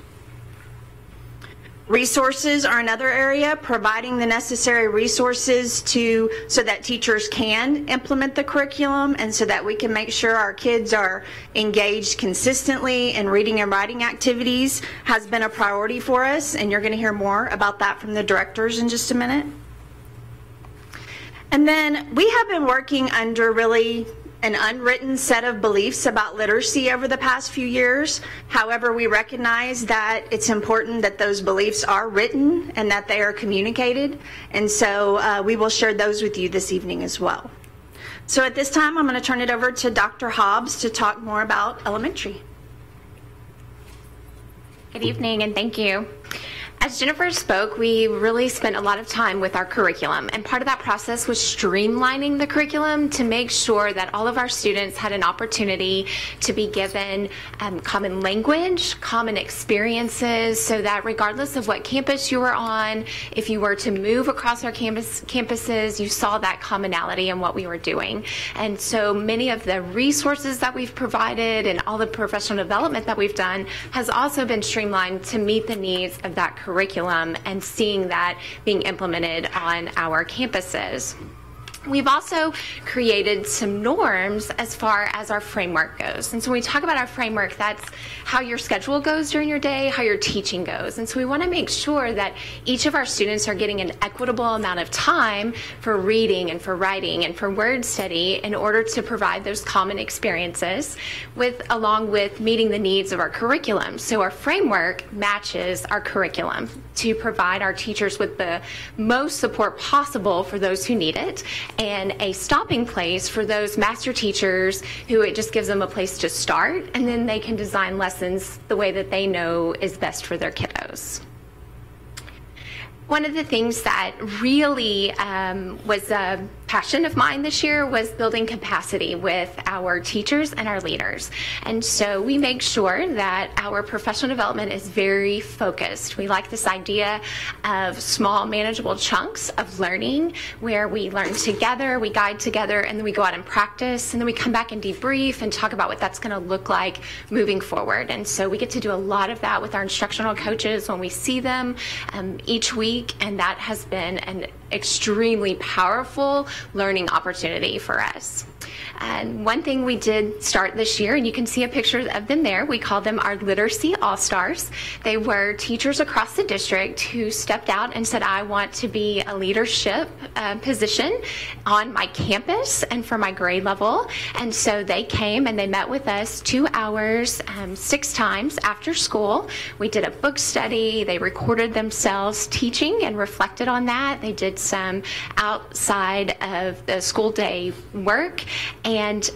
Resources are another area, providing the necessary resources so that teachers can implement the curriculum and so that we can make sure our kids are engaged consistently in reading and writing activities has been a priority for us, and you're going to hear more about that from the directors in just a minute. And then we have been working under really an unwritten set of beliefs about literacy over the past few years. However, we recognize that it's important that those beliefs are written and that they are communicated. And so we will share those with you this evening as well. So at this time, I'm going to turn it over to Dr. Hobbs to talk more about elementary. Good evening and thank you. As Jennifer spoke, we really spent a lot of time with our curriculum, and part of that process was streamlining the curriculum to make sure that all of our students had an opportunity to be given common language, common experiences, so that regardless of what campus you were on, if you were to move across our campuses, you saw that commonality in what we were doing. And so many of the resources that we've provided and all the professional development that we've done has also been streamlined to meet the needs of that curriculum and seeing that being implemented on our campuses. We've also created some norms as far as our framework goes. And so when we talk about our framework, that's how your schedule goes during your day, how your teaching goes. And so we want to make sure that each of our students are getting an equitable amount of time for reading and for writing and for word study in order to provide those common experiences along with meeting the needs of our curriculum. So our framework matches our curriculum to provide our teachers with the most support possible for those who need it, and a stopping place for those master teachers who it just gives them a place to start, and then they can design lessons the way that they know is best for their kiddos. One of the things that really was a passion of mine this year was building capacity with our teachers and our leaders. And so we make sure that our professional development is very focused. We like this idea of small, manageable chunks of learning where we learn together, we guide together, and then we go out and practice, and then we come back and debrief and talk about what that's going to look like moving forward. And so we get to do a lot of that with our instructional coaches when we see them each week, and that has been an extremely powerful learning opportunity for us. And one thing we did start this year, and you can see a picture of them there, we call them our Literacy All-Stars. They were teachers across the district who stepped out and said, I want to be a leadership position on my campus and for my grade level. And so they came and they met with us 2 hours, 6 times after school. We did a book study. They recorded themselves teaching and reflected on that. They did some outside of the school day work. And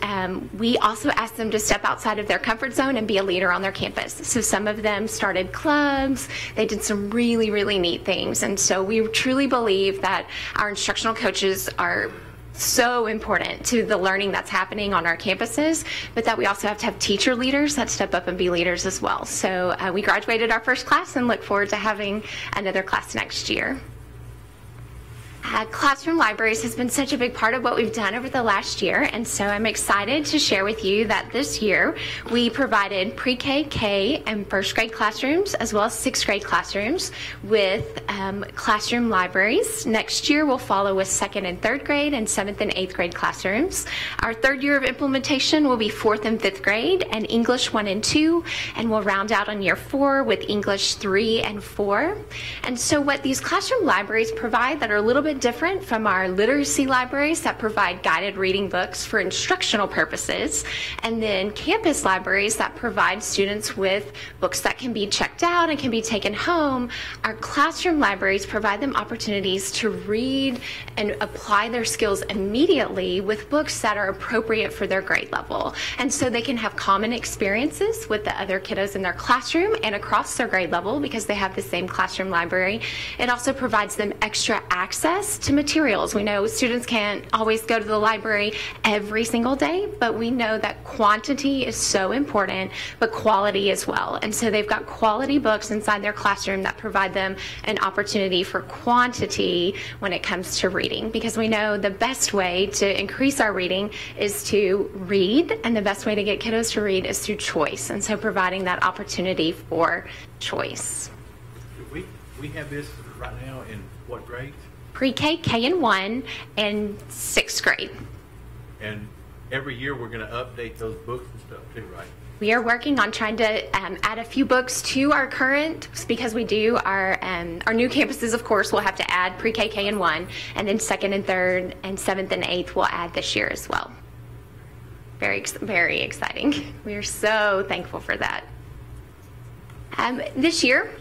we also asked them to step outside of their comfort zone and be a leader on their campus. So some of them started clubs. They did some really, really neat things. And so we truly believe that our instructional coaches are so important to the learning that's happening on our campuses, but that we also have to have teacher leaders that step up and be leaders as well. So we graduated our first class and look forward to having another class next year. Classroom libraries has been such a big part of what we've done over the last year, and so I'm excited to share with you that this year we provided pre-K, K, and first grade classrooms, as well as sixth grade classrooms with classroom libraries. Next year we'll follow with second and third grade and seventh and eighth grade classrooms. Our third year of implementation will be fourth and fifth grade and English 1 and 2, and we'll round out on year 4 with English 3 and 4. And so what these classroom libraries provide that are a little bit different from our literacy libraries that provide guided reading books for instructional purposes, and then campus libraries that provide students with books that can be checked out and can be taken home. Our classroom libraries provide them opportunities to read and apply their skills immediately with books that are appropriate for their grade level. And so they can have common experiences with the other kiddos in their classroom and across their grade level because they have the same classroom library. It also provides them extra access to materials. We know students can't always go to the library every single day, but we know that quantity is so important, but quality as well. And so they've got quality books inside their classroom that provide them an opportunity for quantity when it comes to reading, because we know the best way to increase our reading is to read, and the best way to get kiddos to read is through choice. And so providing that opportunity for choice. We have this right now in what grades? Pre-K, K and 1, and 6th grade. And every year we're going to update those books and stuff too, right? We are working on trying to add a few books to our current, because we do our new campuses, of course, we'll have to add pre-K, K and 1, and then 2nd and 3rd and 7th and 8th we'll add this year as well. Very, very exciting. We are so thankful for that. This year,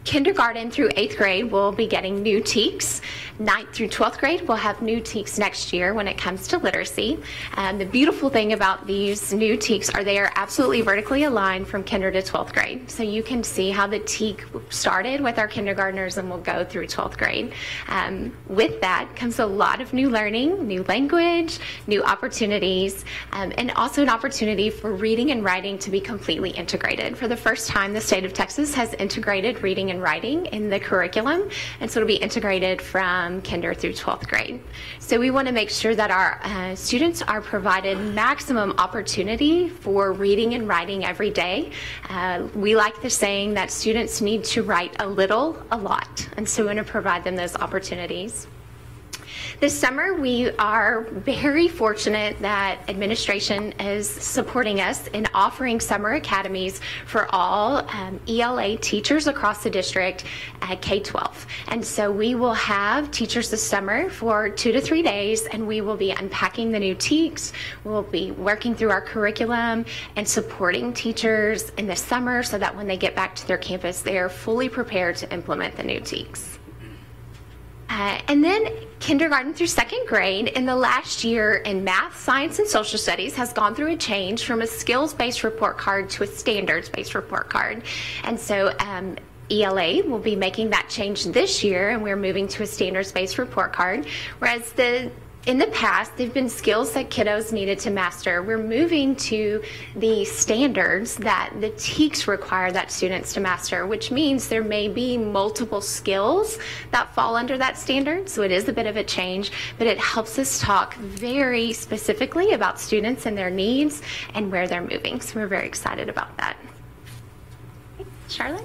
kindergarten through 8th grade will be getting new TEKS. 9th through 12th grade will have new TEKS next year when it comes to literacy. The beautiful thing about these new TEKS are they are absolutely vertically aligned from kinder to 12th grade. So you can see how the TEK started with our kindergartners and will go through 12th grade. With that comes a lot of new learning, new language, new opportunities, and also an opportunity for reading and writing to be completely integrated. For the first time, the state of Texas has integrated reading and writing in the curriculum, and so it'll be integrated from kinder through 12th grade. So we want to make sure that our students are provided maximum opportunity for reading and writing every day. We like the saying that students need to write a little, a lot, and so we want to provide them those opportunities. This summer, we are very fortunate that administration is supporting us in offering summer academies for all ELA teachers across the district at K-12. And so we will have teachers this summer for 2 to 3 days, and we will be unpacking the new TEKS. We'll be working through our curriculum and supporting teachers in the summer so that when they get back to their campus, they are fully prepared to implement the new TEKS. And then kindergarten through 2nd grade in the last year in math, science, and social studies has gone through a change from a skills-based report card to a standards-based report card. And so ELA will be making that change this year, and we're moving to a standards-based report card, whereas in the past, they've been skills that kiddos needed to master. We're moving to the standards that the TEKS require that students to master, which means there may be multiple skills that fall under that standard. So it is a bit of a change, but it helps us talk very specifically about students and their needs and where they're moving. So we're very excited about that. Okay, Charlotte?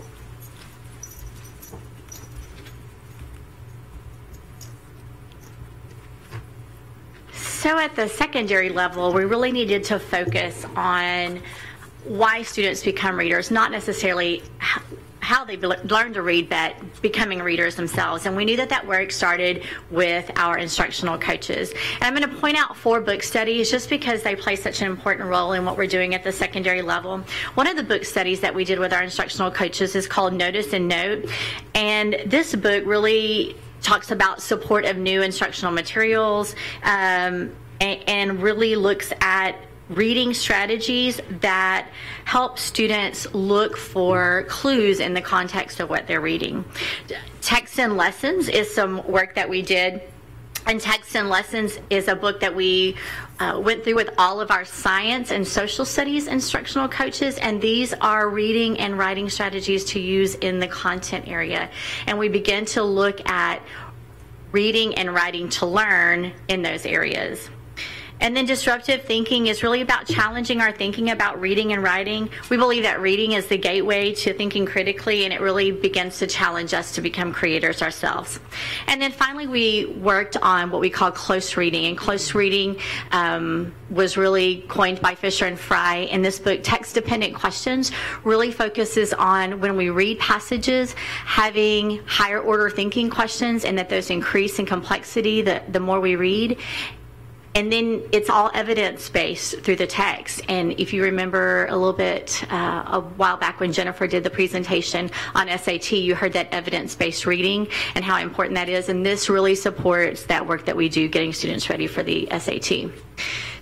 So at the secondary level, we really needed to focus on why students become readers, not necessarily how they learn to read, but becoming readers themselves. And we knew that work started with our instructional coaches. And I'm going to point out 4 book studies just because they play such an important role in what we're doing at the secondary level. One of the book studies that we did with our instructional coaches is called Notice and Note. And this book really talks about support of new instructional materials and really looks at reading strategies that help students look for clues in the context of what they're reading. Text and lessons is some work that we did And Text and Lessons is a book that we went through with all of our science and social studies instructional coaches, and these are reading and writing strategies to use in the content area. And we begin to look at reading and writing to learn in those areas. And then disruptive thinking is really about challenging our thinking about reading and writing. We believe that reading is the gateway to thinking critically, and it really begins to challenge us to become creators ourselves. And then finally, we worked on what we call close reading. And close reading was really coined by Fisher and Fry. In this book, Text-Dependent Questions really focuses on when we read passages, having higher order thinking questions, and that those increase in complexity the more we read. And then it's all evidence-based through the text. And if you remember a little bit a while back when Jennifer did the presentation on SAT, you heard that evidence-based reading and how important that is. And this really supports that work that we do getting students ready for the SAT.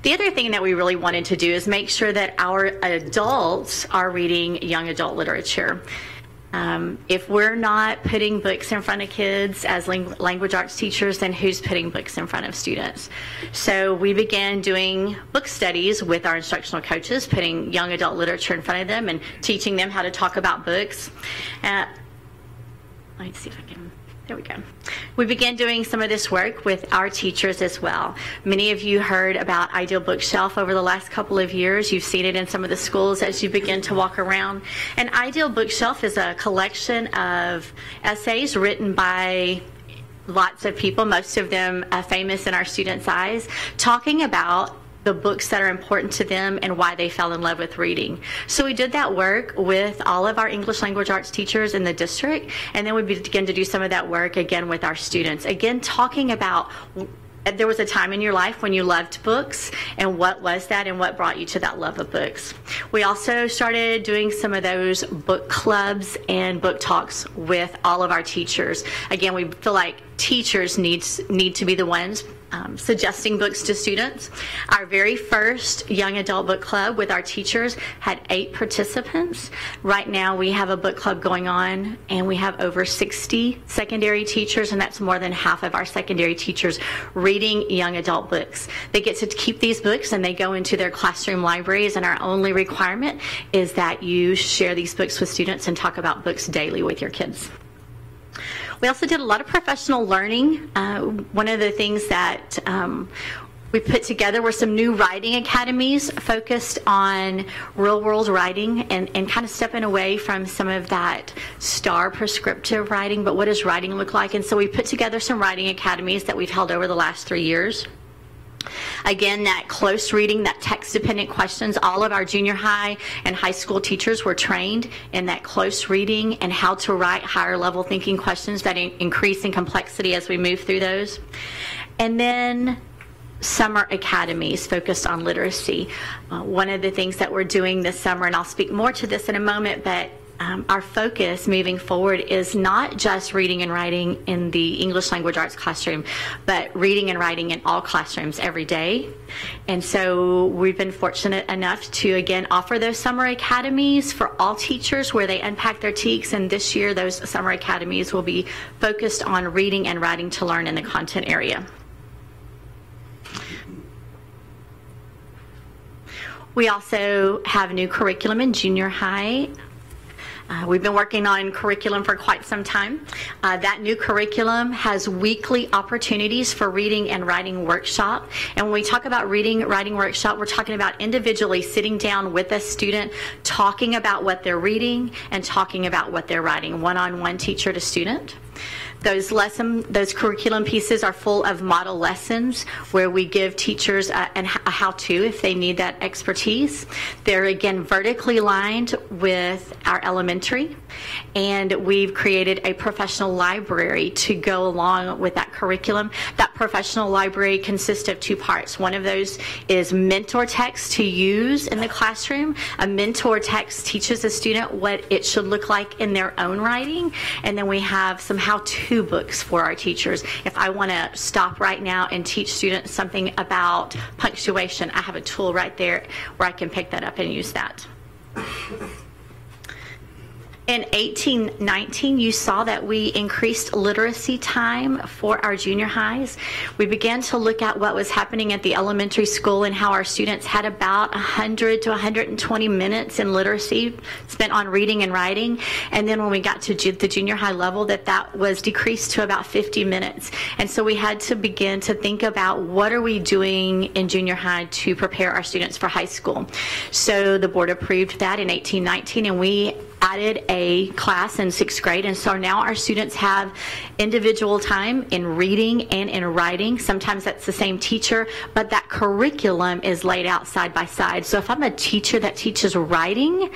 The other thing that we really wanted to do is make sure that our adults are reading young adult literature. If we're not putting books in front of kids as language arts teachers, then who's putting books in front of students? So we began doing book studies with our instructional coaches, putting young adult literature in front of them and teaching them how to talk about books. Let's see if I can. There we go. We began doing some of this work with our teachers as well. Many of you heard about Ideal Bookshelf over the last couple of years. You've seen it in some of the schools as you begin to walk around. And Ideal Bookshelf is a collection of essays written by lots of people, most of them famous in our students' eyes, talking about the books that are important to them and why they fell in love with reading. So we did that work with all of our English language arts teachers in the district, and then we began to do some of that work again with our students. Again, talking about there was a time in your life when you loved books, and what was that and what brought you to that love of books. We also started doing some of those book clubs and book talks with all of our teachers. Again, we feel like teachers need to be the ones suggesting books to students. Our very first young adult book club with our teachers had 8 participants. Right now we have a book club going on, and we have over 60 secondary teachers, and that's more than half of our secondary teachers reading young adult books. They get to keep these books and they go into their classroom libraries, and our only requirement is that you share these books with students and talk about books daily with your kids. We also did a lot of professional learning. One of the things that we put together were some new writing academies focused on real world writing and kind of stepping away from some of that star prescriptive writing, but what does writing look like? And so we put together some writing academies that we've held over the last 3 years. Again, that close reading, that text-dependent questions, all of our junior high and high school teachers were trained in that close reading and how to write higher level thinking questions that increase in complexity as we move through those. And then summer academies focused on literacy. One of the things that we're doing this summer, and I'll speak more to this in a moment, but our focus moving forward is not just reading and writing in the English language arts classroom, but reading and writing in all classrooms every day. And so we've been fortunate enough to, again, offer those summer academies for all teachers where they unpack their TEKS, and this year those summer academies will be focused on reading and writing to learn in the content area. We also have new curriculum in junior high. We've been working on curriculum for quite some time. That new curriculum has weekly opportunities for reading and writing workshop. And when we talk about reading, writing workshop, we're talking about individually sitting down with a student, talking about what they're reading and talking about what they're writing, one-on-one teacher to student. Those curriculum pieces are full of model lessons where we give teachers a how-to if they need that expertise. They're, again, vertically lined with our elementary, and we've created a professional library to go along with that curriculum. That professional library consists of 2 parts. One of those is mentor text to use in the classroom. A mentor text teaches a student what it should look like in their own writing, and then we have some how-to books for our teachers. If I want to stop right now and teach students something about punctuation, I have a tool right there where I can pick that up and use that. In 1819, you saw that we increased literacy time for our junior highs. We began to look at what was happening at the elementary school and how our students had about 100 to 120 minutes in literacy spent on reading and writing. And then when we got to the junior high level, that was decreased to about 50 minutes. And so we had to begin to think about what are we doing in junior high to prepare our students for high school. So the board approved that in 1819, and we added a class in 6th grade, and so now our students have individual time in reading and in writing. Sometimes that's the same teacher, but that curriculum is laid out side by side. So if I'm a teacher that teaches writing,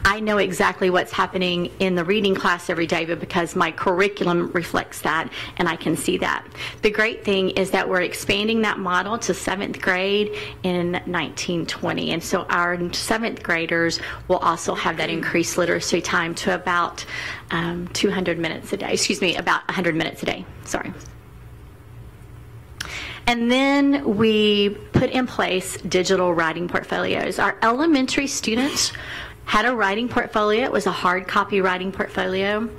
I know exactly what's happening in the reading class every day, but because my curriculum reflects that, and I can see that. The great thing is that we're expanding that model to 7th grade in 1920, and so our 7th graders will also have that increased literacy time to about 200 minutes a day, about 100 minutes a day, sorry. And then we put in place digital writing portfolios. Our elementary students had a writing portfolio. It was a hard copy writing portfolio.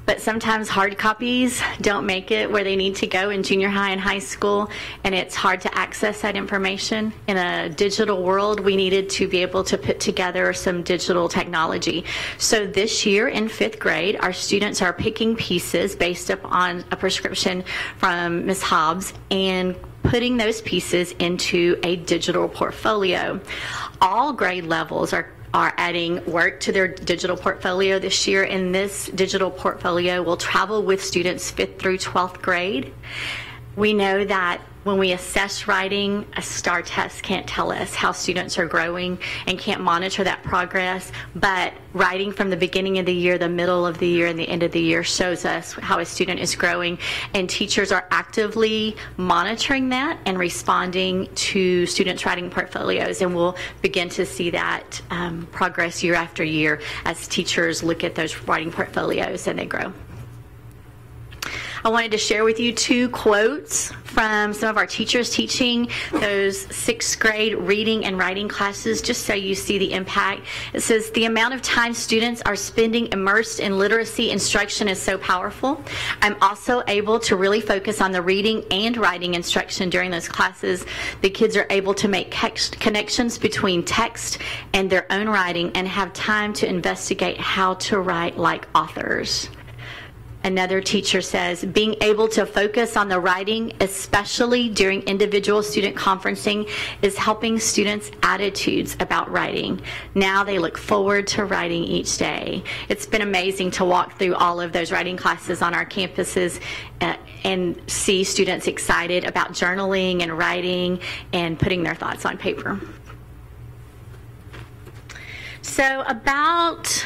But sometimes hard copies don't make it where they need to go in junior high and high school, and it's hard to access that information. In a digital world, we needed to be able to put together some digital technology. So this year in 5th grade, our students are picking pieces based upon a prescription from Ms. Hobbs and putting those pieces into a digital portfolio. All grade levels are adding work to their digital portfolio this year, and this digital portfolio will travel with students 5th through 12th grade. We know that when we assess writing, a STAR test can't tell us how students are growing and can't monitor that progress, but writing from the beginning of the year, the middle of the year, and the end of the year shows us how a student is growing, and teachers are actively monitoring that and responding to students' writing portfolios, and we'll begin to see that progress year after year as teachers look at those writing portfolios and they grow. I wanted to share with you 2 quotes from some of our teachers teaching those 6th grade reading and writing classes, just so you see the impact. It says, "The amount of time students are spending immersed in literacy instruction is so powerful. I'm also able to really focus on the reading and writing instruction during those classes. The kids are able to make connections between text and their own writing and have time to investigate how to write like authors." Another teacher says, "Being able to focus on the writing, especially during individual student conferencing, is helping students' attitudes about writing. Now they look forward to writing each day." It's been amazing to walk through all of those writing classes on our campuses and see students excited about journaling and writing and putting their thoughts on paper. So about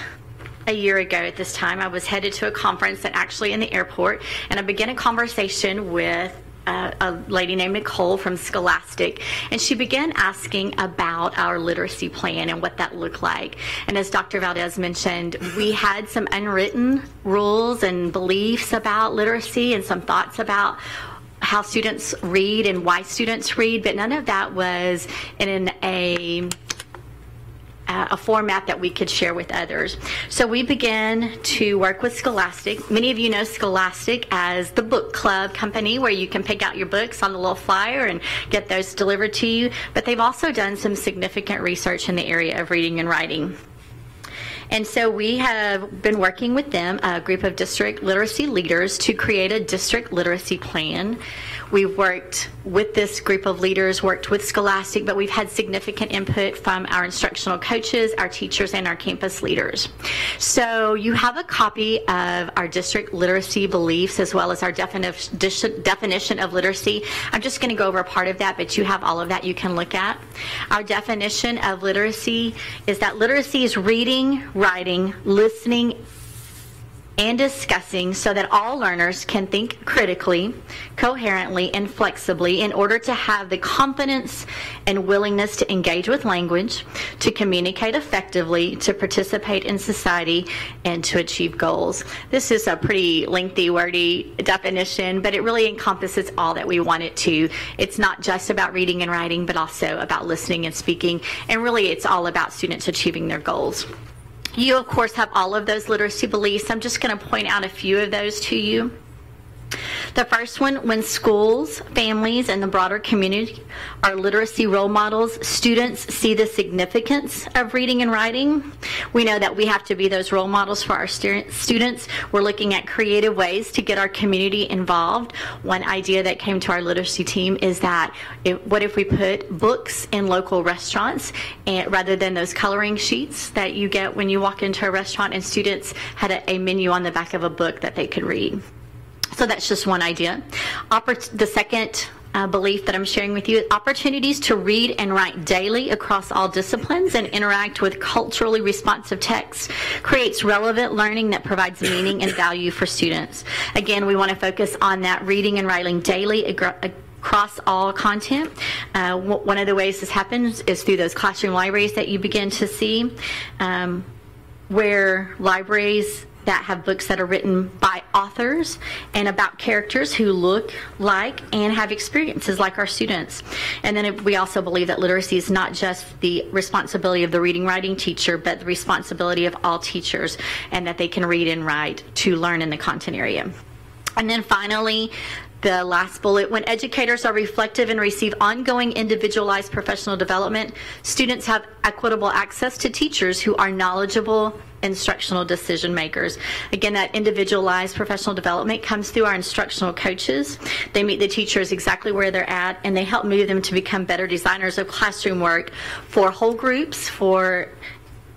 a year ago at this time, I was headed to a conference actually in the airport, and I began a conversation with a lady named Nicole from Scholastic, and she began asking about our literacy plan and what that looked like. And as Dr. Valdez mentioned, we had some unwritten rules and beliefs about literacy and some thoughts about how students read and why students read, but none of that was in a format that we could share with others. So we began to work with Scholastic. Many of you know Scholastic as the book club company where you can pick out your books on the little flyer and get those delivered to you, but they've also done some significant research in the area of reading and writing. And so we have been working with them, a group of district literacy leaders, to create a district literacy plan. We've worked with this group of leaders, worked with Scholastic, but we've had significant input from our instructional coaches, our teachers, and our campus leaders. So you have a copy of our district literacy beliefs as well as our definition of literacy. I'm just going to go over a part of that, but you have all of that you can look at. Our definition of literacy is that literacy is reading, writing, listening, and discussing so that all learners can think critically, coherently, and flexibly in order to have the confidence and willingness to engage with language, to communicate effectively, to participate in society, and to achieve goals. This is a pretty lengthy, wordy definition, but it really encompasses all that we want it to. It's not just about reading and writing, but also about listening and speaking, and really it's all about students achieving their goals. You, of course, have all of those literacy beliefs. I'm just going to point out a few of those to you. The first one, when schools, families, and the broader community are literacy role models, students see the significance of reading and writing. We know that we have to be those role models for our students. We're looking at creative ways to get our community involved. One idea that came to our literacy team is that what if we put books in local restaurants rather than those coloring sheets that you get when you walk into a restaurant, and students had a menu on the back of a book that they could read. So that's just one idea. The second belief that I'm sharing with you is opportunities to read and write daily across all disciplines and interact with culturally responsive text creates relevant learning that provides meaning and value for students. Again, we want to focus on that reading and writing daily across all content. One of the ways this happens is through those classroom libraries that you begin to see, where libraries that have books that are written by authors and about characters who look like and have experiences like our students. And then we also believe that literacy is not just the responsibility of the reading writing teacher, but the responsibility of all teachers, and that they can read and write to learn in the content area. And then finally, the last bullet, when educators are reflective and receive ongoing individualized professional development, students have equitable access to teachers who are knowledgeable instructional decision makers. Again, that individualized professional development comes through our instructional coaches. They meet the teachers exactly where they're at, and they help move them to become better designers of classroom work for whole groups, for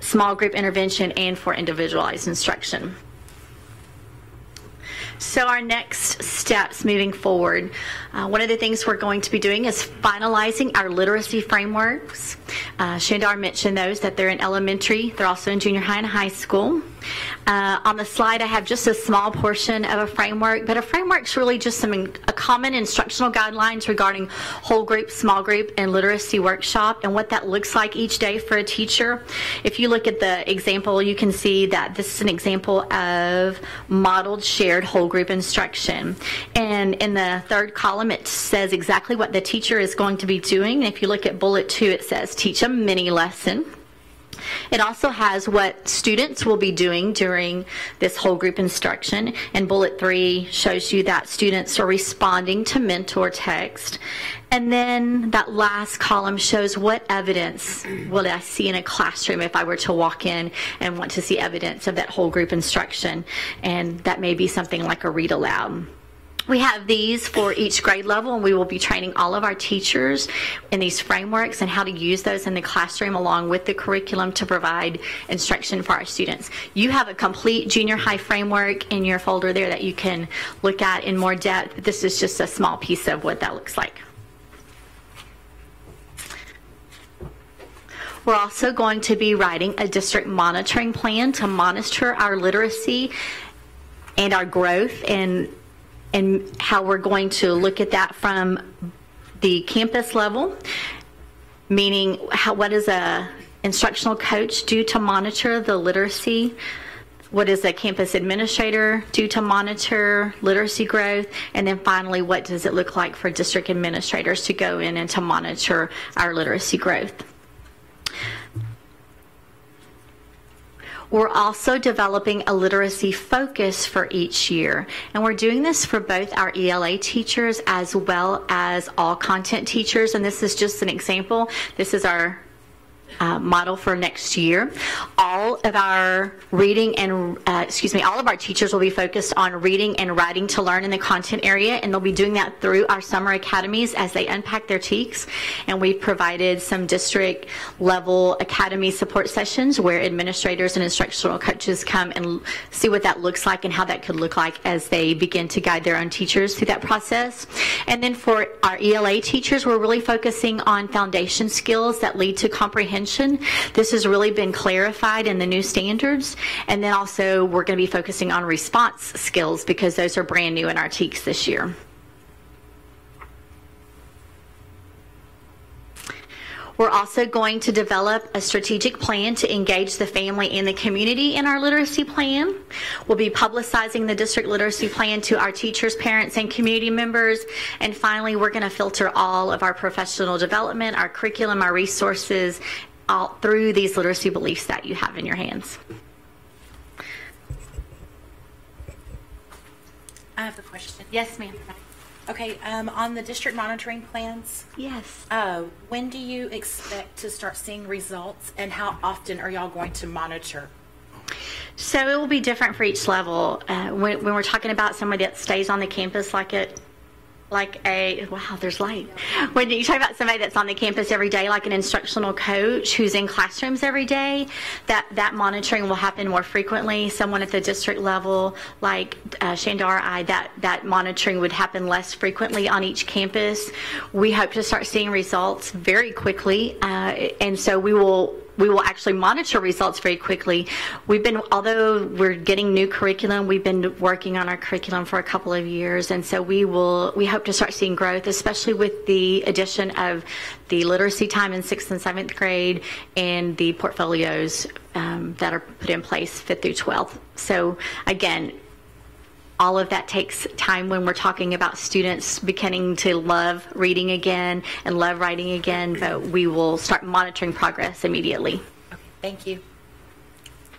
small group intervention, and for individualized instruction. So our next steps moving forward, one of the things we're going to be doing is finalizing our literacy frameworks. Shandar mentioned those, that they're in elementary. They're also in junior high and high school. On the slide, I have just a small portion of a framework, but a framework's really just a common instructional guidelines regarding whole group, small group, and literacy workshop, and what that looks like each day for a teacher. If you look at the example, you can see that this is an example of modeled shared whole group instruction. And in the third column, it says exactly what the teacher is going to be doing. If you look at bullet 2, it says teach a mini lesson. It also has what students will be doing during this whole group instruction, and bullet 3 shows you that students are responding to mentor text. And then that last column shows what evidence will I see in a classroom if I were to walk in and want to see evidence of that whole group instruction, and that may be something like a read aloud. We have these for each grade level, and we will be training all of our teachers in these frameworks and how to use those in the classroom along with the curriculum to provide instruction for our students. You have a complete junior high framework in your folder there that you can look at in more depth. This is just a small piece of what that looks like. We're also going to be writing a district monitoring plan to monitor our literacy and our growth, and how we're going to look at that from the campus level, meaning what does a instructional coach do to monitor the literacy? What does a campus administrator do to monitor literacy growth? And then finally, what does it look like for district administrators to go in and to monitor our literacy growth? We're also developing a literacy focus for each year, and we're doing this for both our ELA teachers as well as all content teachers, and this is just an example. This is our model for next year. All of our reading and, all of our teachers will be focused on reading and writing to learn in the content area, and they'll be doing that through our summer academies as they unpack their TEKS. And we've provided some district level academy support sessions where administrators and instructional coaches come and see what that looks like and how that could look like as they begin to guide their own teachers through that process. And then for our ELA teachers, we're really focusing on foundation skills that lead to comprehension. This has really been clarified in the new standards. And then also we're going to be focusing on response skills because those are brand new in our TEKS this year. We're also going to develop a strategic plan to engage the family and the community in our literacy plan. We'll be publicizing the district literacy plan to our teachers, parents, and community members. And finally, we're going to filter all of our professional development, our curriculum, our resources, all through these literacy beliefs that you have in your hands. I have a question. Yes, ma'am. Okay, on the district monitoring plans, Yes. when do you expect to start seeing results, and how often are y'all going to monitor? So it will be different for each level. When we're talking about somebody that stays on the campus wow, there's light. When you talk about somebody that's on the campus every day, like an instructional coach who's in classrooms every day, that monitoring will happen more frequently. Someone at the district level, like Shandar, that monitoring would happen less frequently on each campus. We hope to start seeing results very quickly, and so we will actually monitor results very quickly. Although we're getting new curriculum, we've been working on our curriculum for a couple of years, and so we hope to start seeing growth, especially with the addition of the literacy time in 6th and 7th grade and the portfolios that are put in place 5th through 12th. So again, all of that takes time when we're talking about students beginning to love reading again and love writing again, but we will start monitoring progress immediately. Okay, thank you.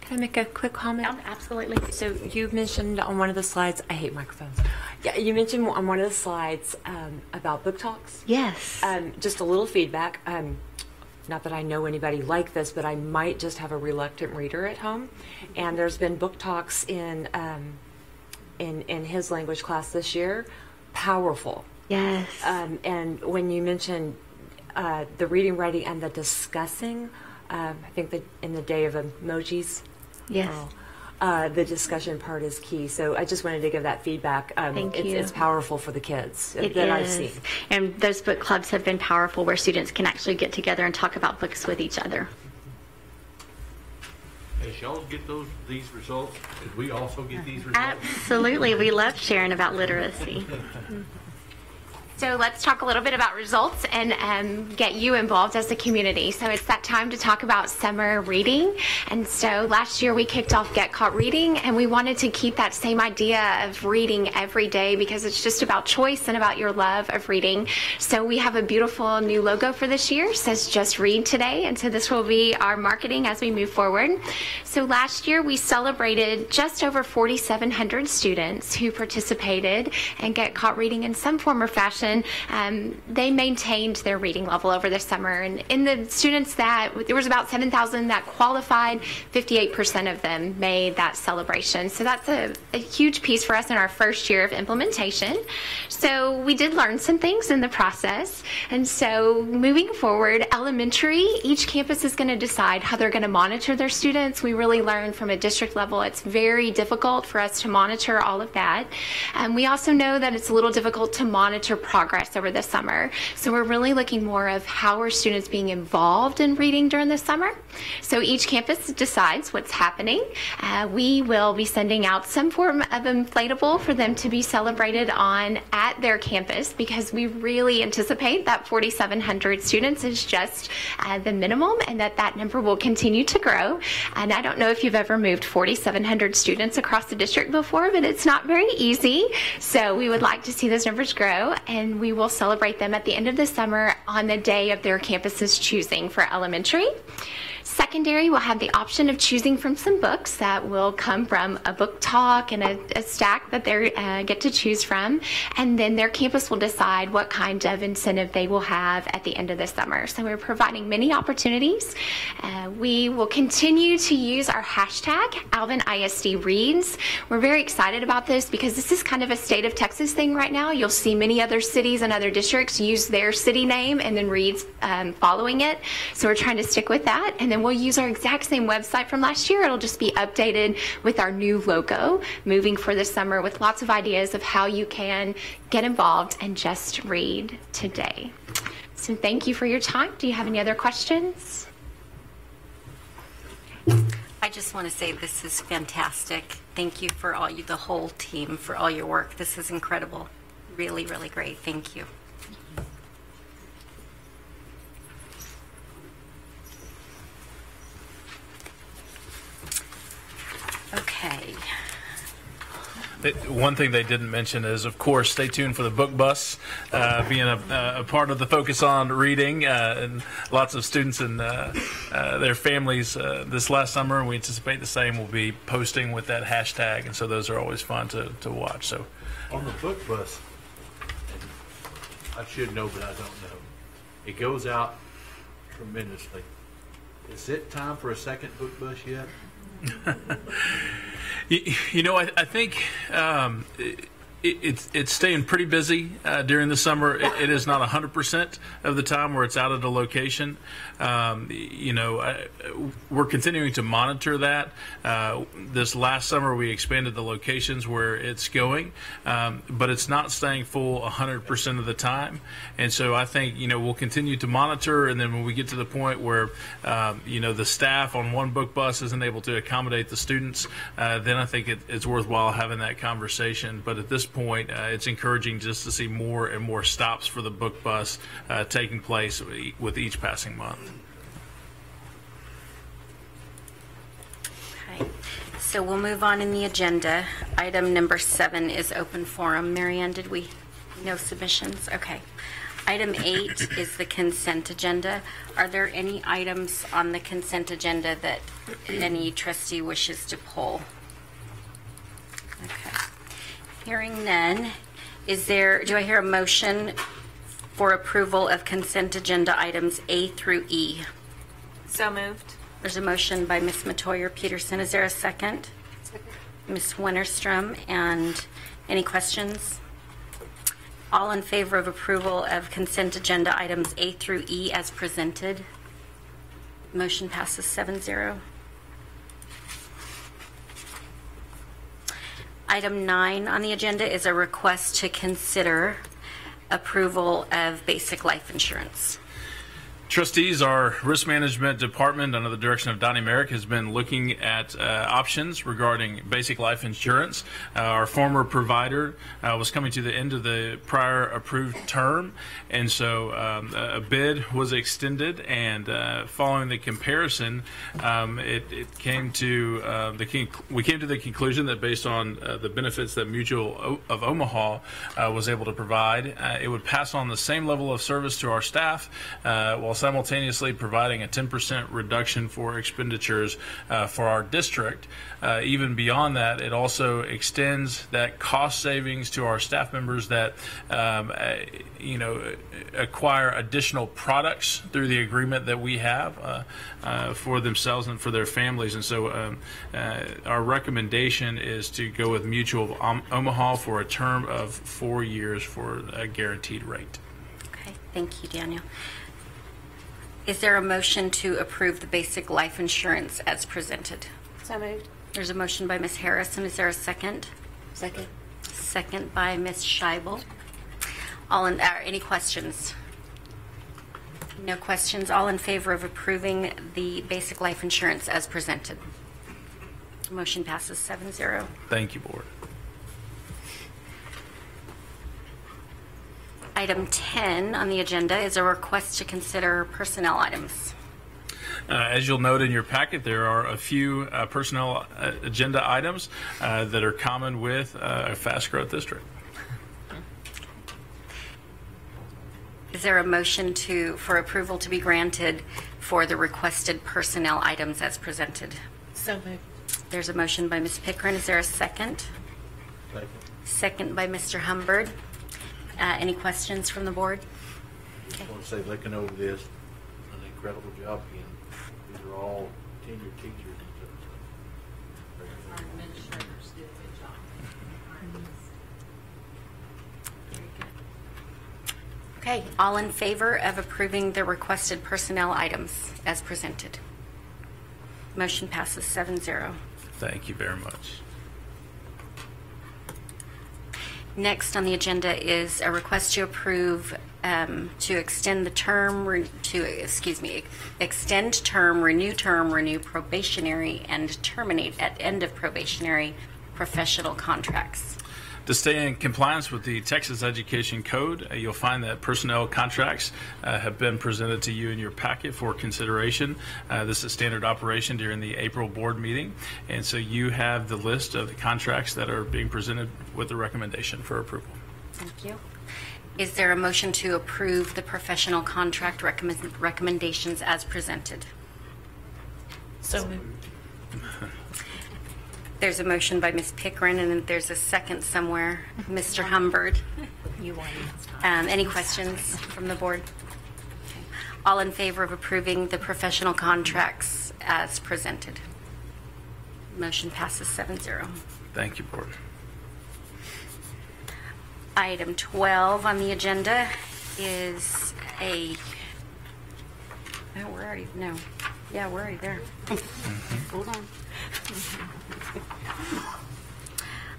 Can I make a quick comment? Absolutely. So you mentioned on one of the slides, I hate microphones. Yeah, you mentioned on one of the slides about book talks. Yes. Just a little feedback. Not that I know anybody like this, but I might just have a reluctant reader at home. And there's been book talks in his language class this year. Powerful. Yes. And when you mentioned the reading, writing, and the discussing, I think that in the day of emojis, yes, the discussion part is key. So I just wanted to give that feedback. Thank you. It's powerful for the kids It that is. I've seen. And those book clubs have been powerful where students can actually get together and talk about books with each other. As y'all get these results, could we also get these results? Absolutely. We love sharing about literacy. So let's talk a little bit about results and get you involved as a community. So it's that time to talk about summer reading. And so last year we kicked off Get Caught Reading, and we wanted to keep that same idea of reading every day because it's just about choice and about your love of reading. So we have a beautiful new logo for this year. It says Just Read Today. And so this will be our marketing as we move forward. So last year we celebrated just over 4,700 students who participated and Get Caught Reading in some form or fashion. They maintained their reading level over the summer, and in the students there was about 7,000 that qualified, 58% of them made that celebration. So that's a huge piece for us in our first year of implementation. So we did learn some things in the process, and so moving forward, elementary, each campus is going to decide how they're going to monitor their students. We really learned from a district level it's very difficult for us to monitor all of that. We also know that it's a little difficult to monitor progress over the summer. So we're really looking more of how are students being involved in reading during the summer. So each campus decides what's happening. We will be sending out some form of inflatable for them to be celebrated on at their campus because we really anticipate that 4,700 students is just the minimum and that number will continue to grow. And I don't know if you've ever moved 4,700 students across the district before, but it's not very easy. So we would like to see those numbers grow, and we will celebrate them at the end of the summer on the day of their campus's choosing for elementary. Secondary will have the option of choosing from some books that will come from a book talk and a stack that they get to choose from, and then their campus will decide what kind of incentive they will have at the end of the summer. So we're providing many opportunities. We will continue to use our hashtag Alvin ISD Reads. We're very excited about this because this is kind of a state of Texas thing right now. You'll see many other cities and other districts use their city name and then reads following it. So we're trying to stick with that, and then we'll use our exact same website from last year. It'll just be updated with our new logo moving for the summer with lots of ideas of how you can get involved and just read today. So thank you for your time. Do you have any other questions? I just want to say this is fantastic. Thank you for the whole team, for all your work. This is incredible. Really, really great. Thank you. Okay. One thing they didn't mention is, of course, stay tuned for the book bus, being a part of the focus on reading, and lots of students and their families this last summer, and we anticipate the same, will be posting with that hashtag, and so those are always fun to watch. So, on the book bus, I should know, but I don't know. It goes out tremendously. Is it time for a second book bus yet? You know, I think it's staying pretty busy during the summer. It is not 100% of the time where it's out at a location. You know, we're continuing to monitor that. This last summer, we expanded the locations where it's going, but it's not staying full 100% of the time. And so I think, you know, we'll continue to monitor, and then when we get to the point where, you know, the staff on one book bus isn't able to accommodate the students, then I think it's worthwhile having that conversation. But at this point, it's encouraging just to see more and more stops for the book bus taking place with each passing month. Okay, so we'll move on in the agenda. Item number 7 is open forum. Marianne, did we? No submissions? Okay. Item 8 is the consent agenda. Are there any items on the consent agenda that any trustee wishes to pull? Okay. Hearing none, do I hear a motion for approval of consent agenda items A through E? So moved. There's a motion by Ms. Matoyer-Peterson. Is there a second? Second. Ms. Winterstrom, and any questions? All in favor of approval of consent agenda items A through E as presented? Motion passes 7-0. Item 9 on the agenda is a request to consider approval of basic life insurance. Trustees, our risk management department, under the direction of Donnie Merrick, has been looking at options regarding basic life insurance. Our former provider was coming to the end of the prior approved term, and so a bid was extended, and following the comparison, we came to the conclusion that based on the benefits that Mutual of Omaha was able to provide, it would pass on the same level of service to our staff while simultaneously providing a 10% reduction for expenditures for our district. Even beyond that, it also extends that cost savings to our staff members that acquire additional products through the agreement that we have for themselves and for their families. And so our recommendation is to go with Mutual of Omaha for a term of 4 years for a guaranteed rate. Okay, thank you, Daniel. Is there a motion to approve the basic life insurance as presented? So moved. There's a motion by Ms. Harrison. Is there a second? Second. Second by Ms. Scheibel. Any questions? No questions. All in favor of approving the basic life insurance as presented? Motion passes 7-0. Thank you, Board. Item 10 on the agenda is a request to consider personnel items. As you'll note in your packet, there are a few personnel agenda items that are common with a fast growth district. Is there a motion for approval to be granted for the requested personnel items as presented? So moved. There's a motion by Ms. Pickren. Is there a second? Second. Second by Mr. Humbird. Any questions from the board? I want to say, looking over this, an incredible job again. These are all tenured teachers and stuff. Our administrators did a good job. Very good. Okay, all in favor of approving the requested personnel items as presented? Motion passes 7-0. Thank you very much. Next on the agenda is a request to approve to extend the term, extend term, renew probationary, and terminate at end of probationary professional contracts. To stay in compliance with the Texas Education Code, you'll find that personnel contracts have been presented to you in your packet for consideration. This is standard operation during the April board meeting, and so you have the list of the contracts that are being presented with the recommendation for approval. Thank you. Is there a motion to approve the professional contract recommendations as presented? So moved. There's a motion by Ms. Pickren, and then there's a second somewhere, Mr. Humbird. You won. Any questions from the board? Okay. All in favor of approving the professional contracts as presented? Motion passes 7-0. Thank you, board. Item 12 on the agenda is we're already there. Hold on.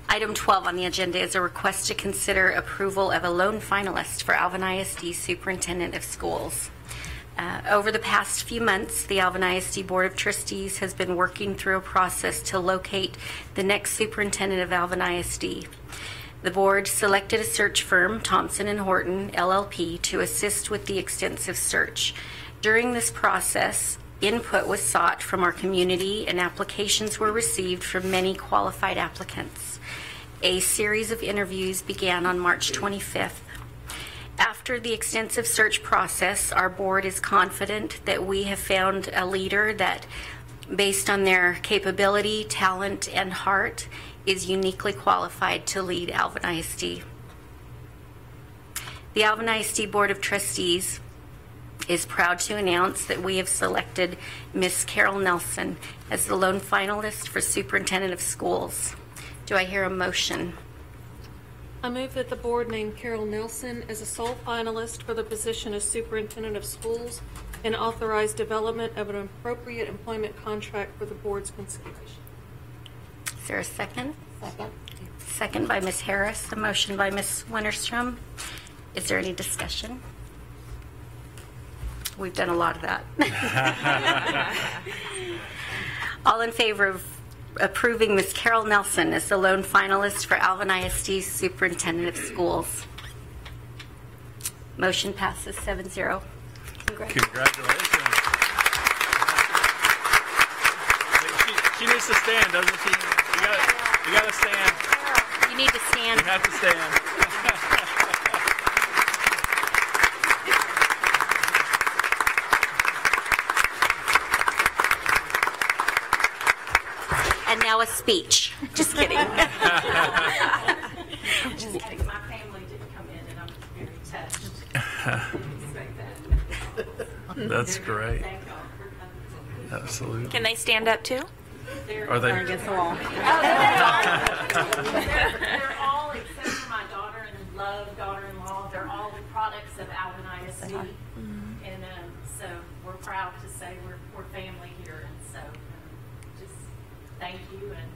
Item 12 on the agenda is a request to consider approval of a lone finalist for Alvin ISD Superintendent of Schools. Over the past few months, the Alvin ISD Board of Trustees has been working through a process to locate the next superintendent of Alvin ISD. The board selected a search firm, Thompson & Horton, LLP, to assist with the extensive search. During this process, input was sought from our community and applications were received from many qualified applicants. A series of interviews began on March 25th. After the extensive search process, our board is confident that we have found a leader that, based on their capability, talent, and heart, is uniquely qualified to lead Alvin ISD. The Alvin ISD Board of Trustees is proud to announce that we have selected Ms. Carol Nelson as the lone finalist for Superintendent of Schools. Do I hear a motion? I move that the board name Carol Nelson as a sole finalist for the position of Superintendent of Schools and authorize development of an appropriate employment contract for the board's consideration. Is there a second? Second. Second by Ms. Harris, a motion by Ms. Winterstrom. Is there any discussion? We've done a lot of that. All in favor of approving Ms. Carol Nelson as the lone finalist for Alvin ISD Superintendent of Schools? Motion passes 7-0. Congratulations. She needs to stand, doesn't she? You got to stand. You need to stand. You have to stand. And now a speech. Just kidding. Just kidding. My family didn't come in, and I'm very touched. That's great. Absolutely. Can they stand up too? Are they? Against the wall. They're all, except for my daughter and love daughter-in-law, they're all the products of Alvin ISD. And so we're proud to say we're family here. And so just thank you, and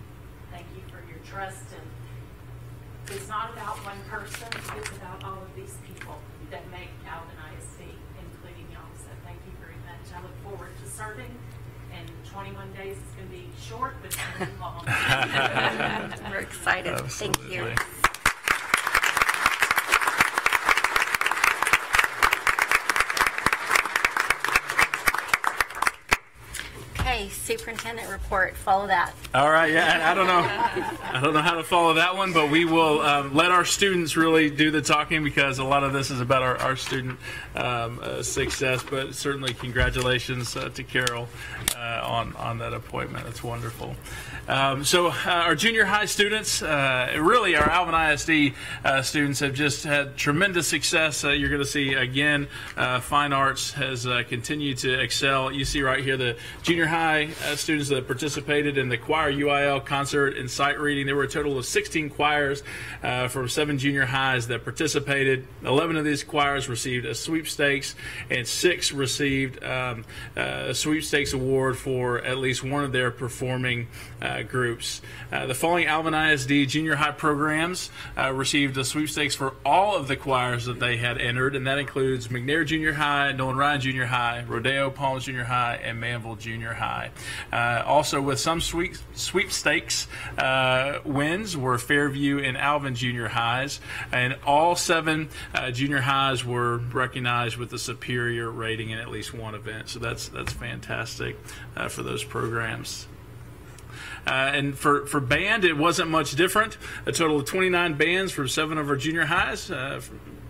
thank you for your trust. And it's not about one person, it's about all of these people that make Alvin ISD, including y'all. So thank you very much. I look forward to serving. And 21 days is going to be short, but it's going to be long. We're excited. Absolutely. Thank you. Okay, superintendent report. Follow that. All right, yeah, I don't know how to follow that one, but we will let our students really do the talking, because a lot of this is about our student success. But certainly, congratulations to Carol on that appointment. That's wonderful. So our junior high students, really our Alvin ISD students, have just had tremendous success. You're going to see again, fine arts has continued to excel. You see right here the junior high students that participated in the choir UIL concert and sight reading. There were a total of 16 choirs from 7 junior highs that participated. 11 of these choirs received a sweepstakes, and 6 received a sweepstakes award for at least one of their performing groups. The following Alvin ISD junior high programs received a sweepstakes for all of the choirs that they had entered, and that includes McNair Junior High, Nolan Ryan Junior High, Rodeo Palms Junior High, and Manville Junior High. High. Also with some sweepstakes wins were Fairview and Alvin Junior Highs, and all 7 junior highs were recognized with a superior rating in at least one event. So that's fantastic for those programs. And for band, it wasn't much different. A total of 29 bands from 7 of our junior highs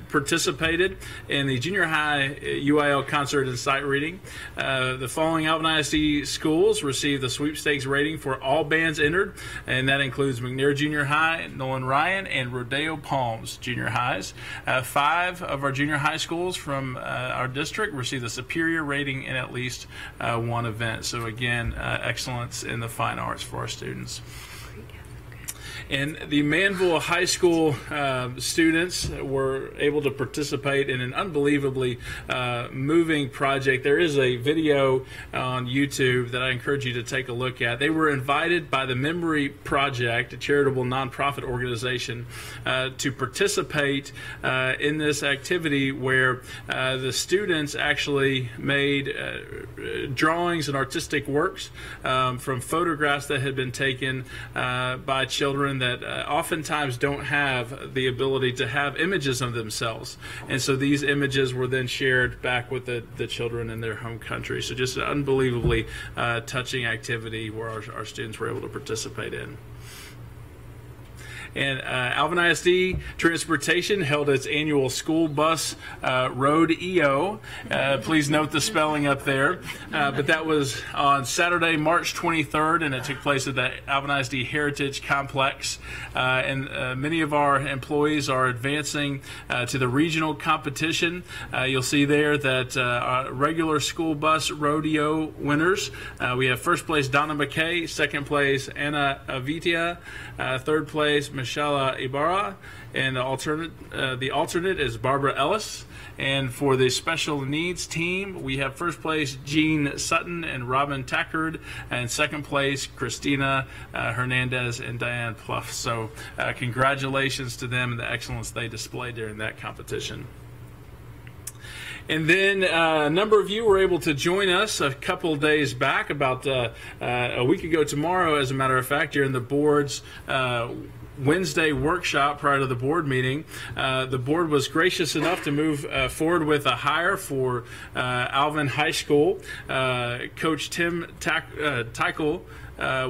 participated in the junior high UIL concert and sight reading. The following Alvin ISD schools received the sweepstakes rating for all bands entered, and that includes McNair Junior High, Nolan Ryan, and Rodeo Palms Junior Highs. 5 of our junior high schools from our district received a superior rating in at least one event. So again, excellence in the fine arts for our students. And the Manville High School students were able to participate in an unbelievably moving project. There is a video on YouTube that I encourage you to take a look at. They were invited by the Memory Project, a charitable nonprofit organization, to participate in this activity where the students actually made drawings and artistic works from photographs that had been taken by children that oftentimes don't have the ability to have images of themselves. And so these images were then shared back with the children in their home country. So just an unbelievably touching activity where our students were able to participate in. And Alvin ISD Transportation held its annual school bus rodeo. Please note the spelling up there. But that was on Saturday, March 23rd, and it took place at the Alvin ISD Heritage Complex. And many of our employees are advancing to the regional competition. You'll see there that our regular school bus rodeo winners, we have first place Donna McKay, second place Anna Avitia, third place Michelle Ibarra, and the alternate is Barbara Ellis. And for the special needs team, we have first place Jean Sutton and Robin Tackard, and second place Christina Hernandez and Diane Pluff. So congratulations to them and the excellence they displayed during that competition. And then a number of you were able to join us a couple days back, about a week ago tomorrow, as a matter of fact, during the board's Wednesday workshop prior to the board meeting. The board was gracious enough to move forward with a hire for Alvin High School. Coach Tim Teichel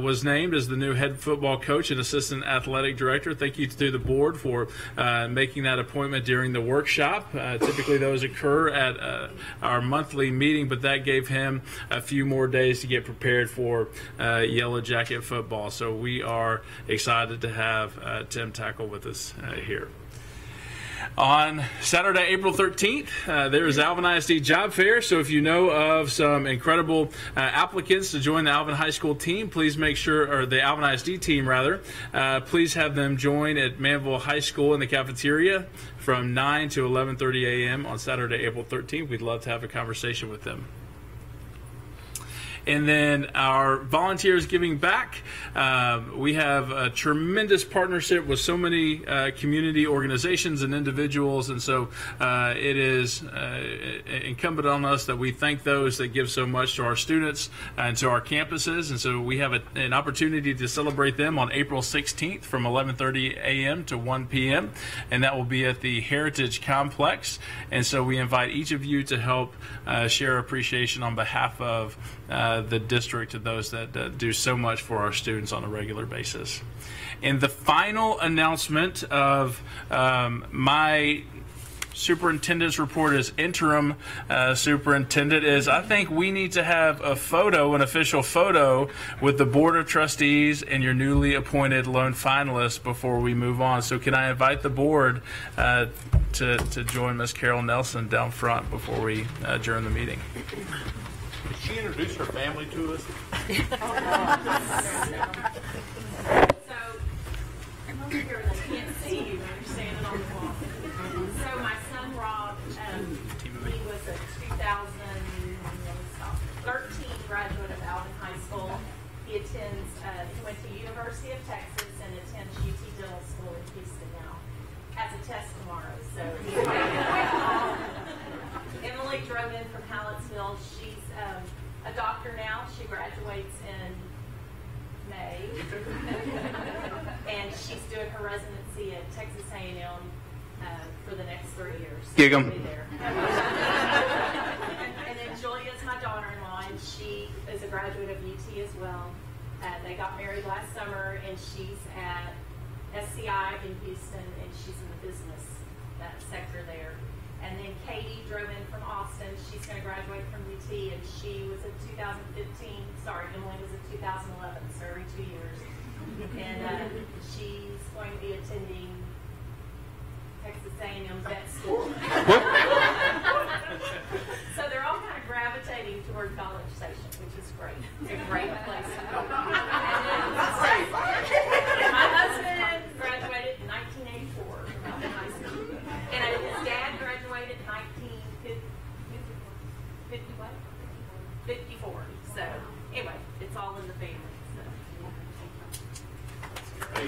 was named as the new head football coach and assistant athletic director. Thank you to the board for making that appointment during the workshop. Typically those occur at our monthly meeting, but that gave him a few more days to get prepared for Yellow Jacket football. So we are excited to have Tim Teichel with us here. On Saturday, April 13th, there is Alvin ISD Job Fair. So if you know of some incredible applicants to join the Alvin High School team, please make sure, or the Alvin ISD team rather, please have them join at Manville High School in the cafeteria from 9 to 11:30 a.m. on Saturday, April 13th. We'd love to have a conversation with them. And then our volunteers giving back. We have a tremendous partnership with so many community organizations and individuals, and so it is incumbent on us that we thank those that give so much to our students and to our campuses. And so we have an opportunity to celebrate them on April 16th from 11:30 a.m. to 1 p.m. and that will be at the Heritage Complex. And so we invite each of you to help share appreciation on behalf of the district, to those that do so much for our students on a regular basis. And the final announcement of my superintendent's report as interim superintendent is, I think we need to have a photo, an official photo, with the Board of Trustees and your newly appointed lone finalists before we move on. So can I invite the board to join Ms. Carol Nelson down front before we adjourn the meeting? Did she introduce her family to us? So, I'm over here and I can't see you when you're standing on the wall. So my son Rob, he was a 2013 graduate of Alvin High School. He went to University of Texas and attends UT Dental School in Houston now. Has a test tomorrow, so Emily drove in from Hallettsville. She's a doctor now. She graduated And she's doing her residency at Texas A&M for the next 3 years. Gig 'em. She'll be there. And then Julia is my daughter-in-law, and she is a graduate of UT as well. They got married last summer, and she's at SCI in Houston, and she's in the business sector there. And then Katie drove in from Austin. She's going to graduate from UT, and she was in 2015. Sorry, Emily was in 2011, so every 2 years. And she's going to be attending Texas A&M vet school. So they're all kind of gravitating toward College Station, which is great. It's a great place to go. And my husband graduated in 1984 from Alvin ISD. And his dad graduated in 1954. So anyway, it's all in the family. Okay.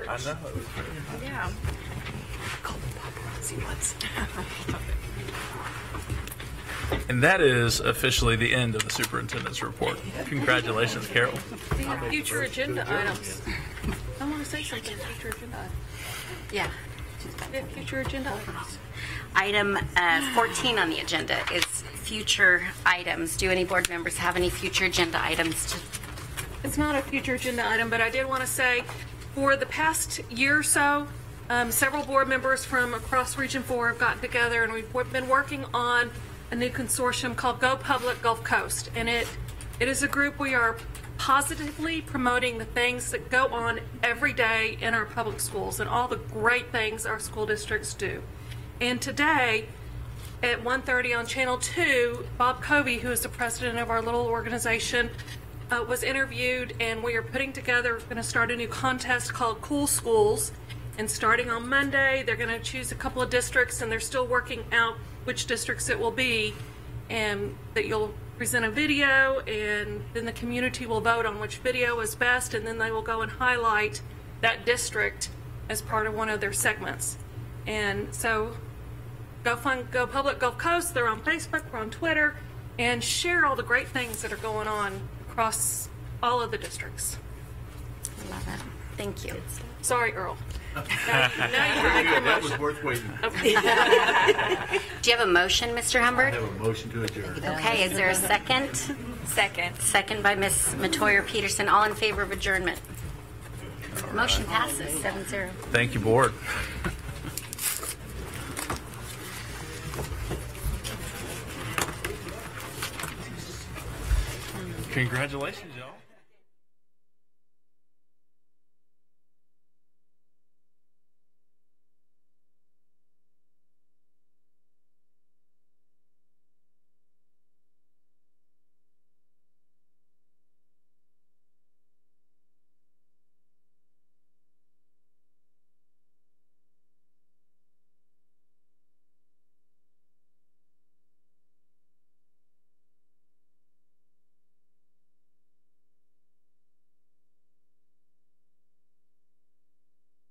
I know. Yeah. And that is officially the end of the superintendent's report. Congratulations, Carol. We have future agenda items. I want to say something. Future agenda items. Yeah. We have future agenda items. Item 14 on the agenda is future items. Do any board members have any future agenda items? It's not a future agenda item, but I did want to say, for the past year or so, several board members from across Region 4 have gotten together, and we've been working on a new consortium called Go Public Gulf Coast. And it is a group we are positively promoting the things that go on every day in our public schools and all the great things our school districts do. And today, at 1:30 on Channel 2, Bob Covey, who is the president of our little organization, was interviewed, and we are putting together, going to start a new contest called Cool Schools. And starting on Monday, they're going to choose a couple of districts, and they're still working out which districts it will be, and that you'll present a video, and then the community will vote on which video is best, and then they will go and highlight that district as part of one of their segments. And so Go Public Gulf Coast, they're on Facebook, we're on Twitter, and share all the great things that are going on across all of the districts. Love it. Thank you. Sorry, Earl. Now you can make your That motion. was worth waiting. Okay. Do you have a motion, Mr. I Humbert? have a motion to adjourn. Okay, is there a second? Second. Second by Ms. Matoyer-Peterson. All in favor of adjournment? Motion passes 7-0. Thank you, board. Congratulations.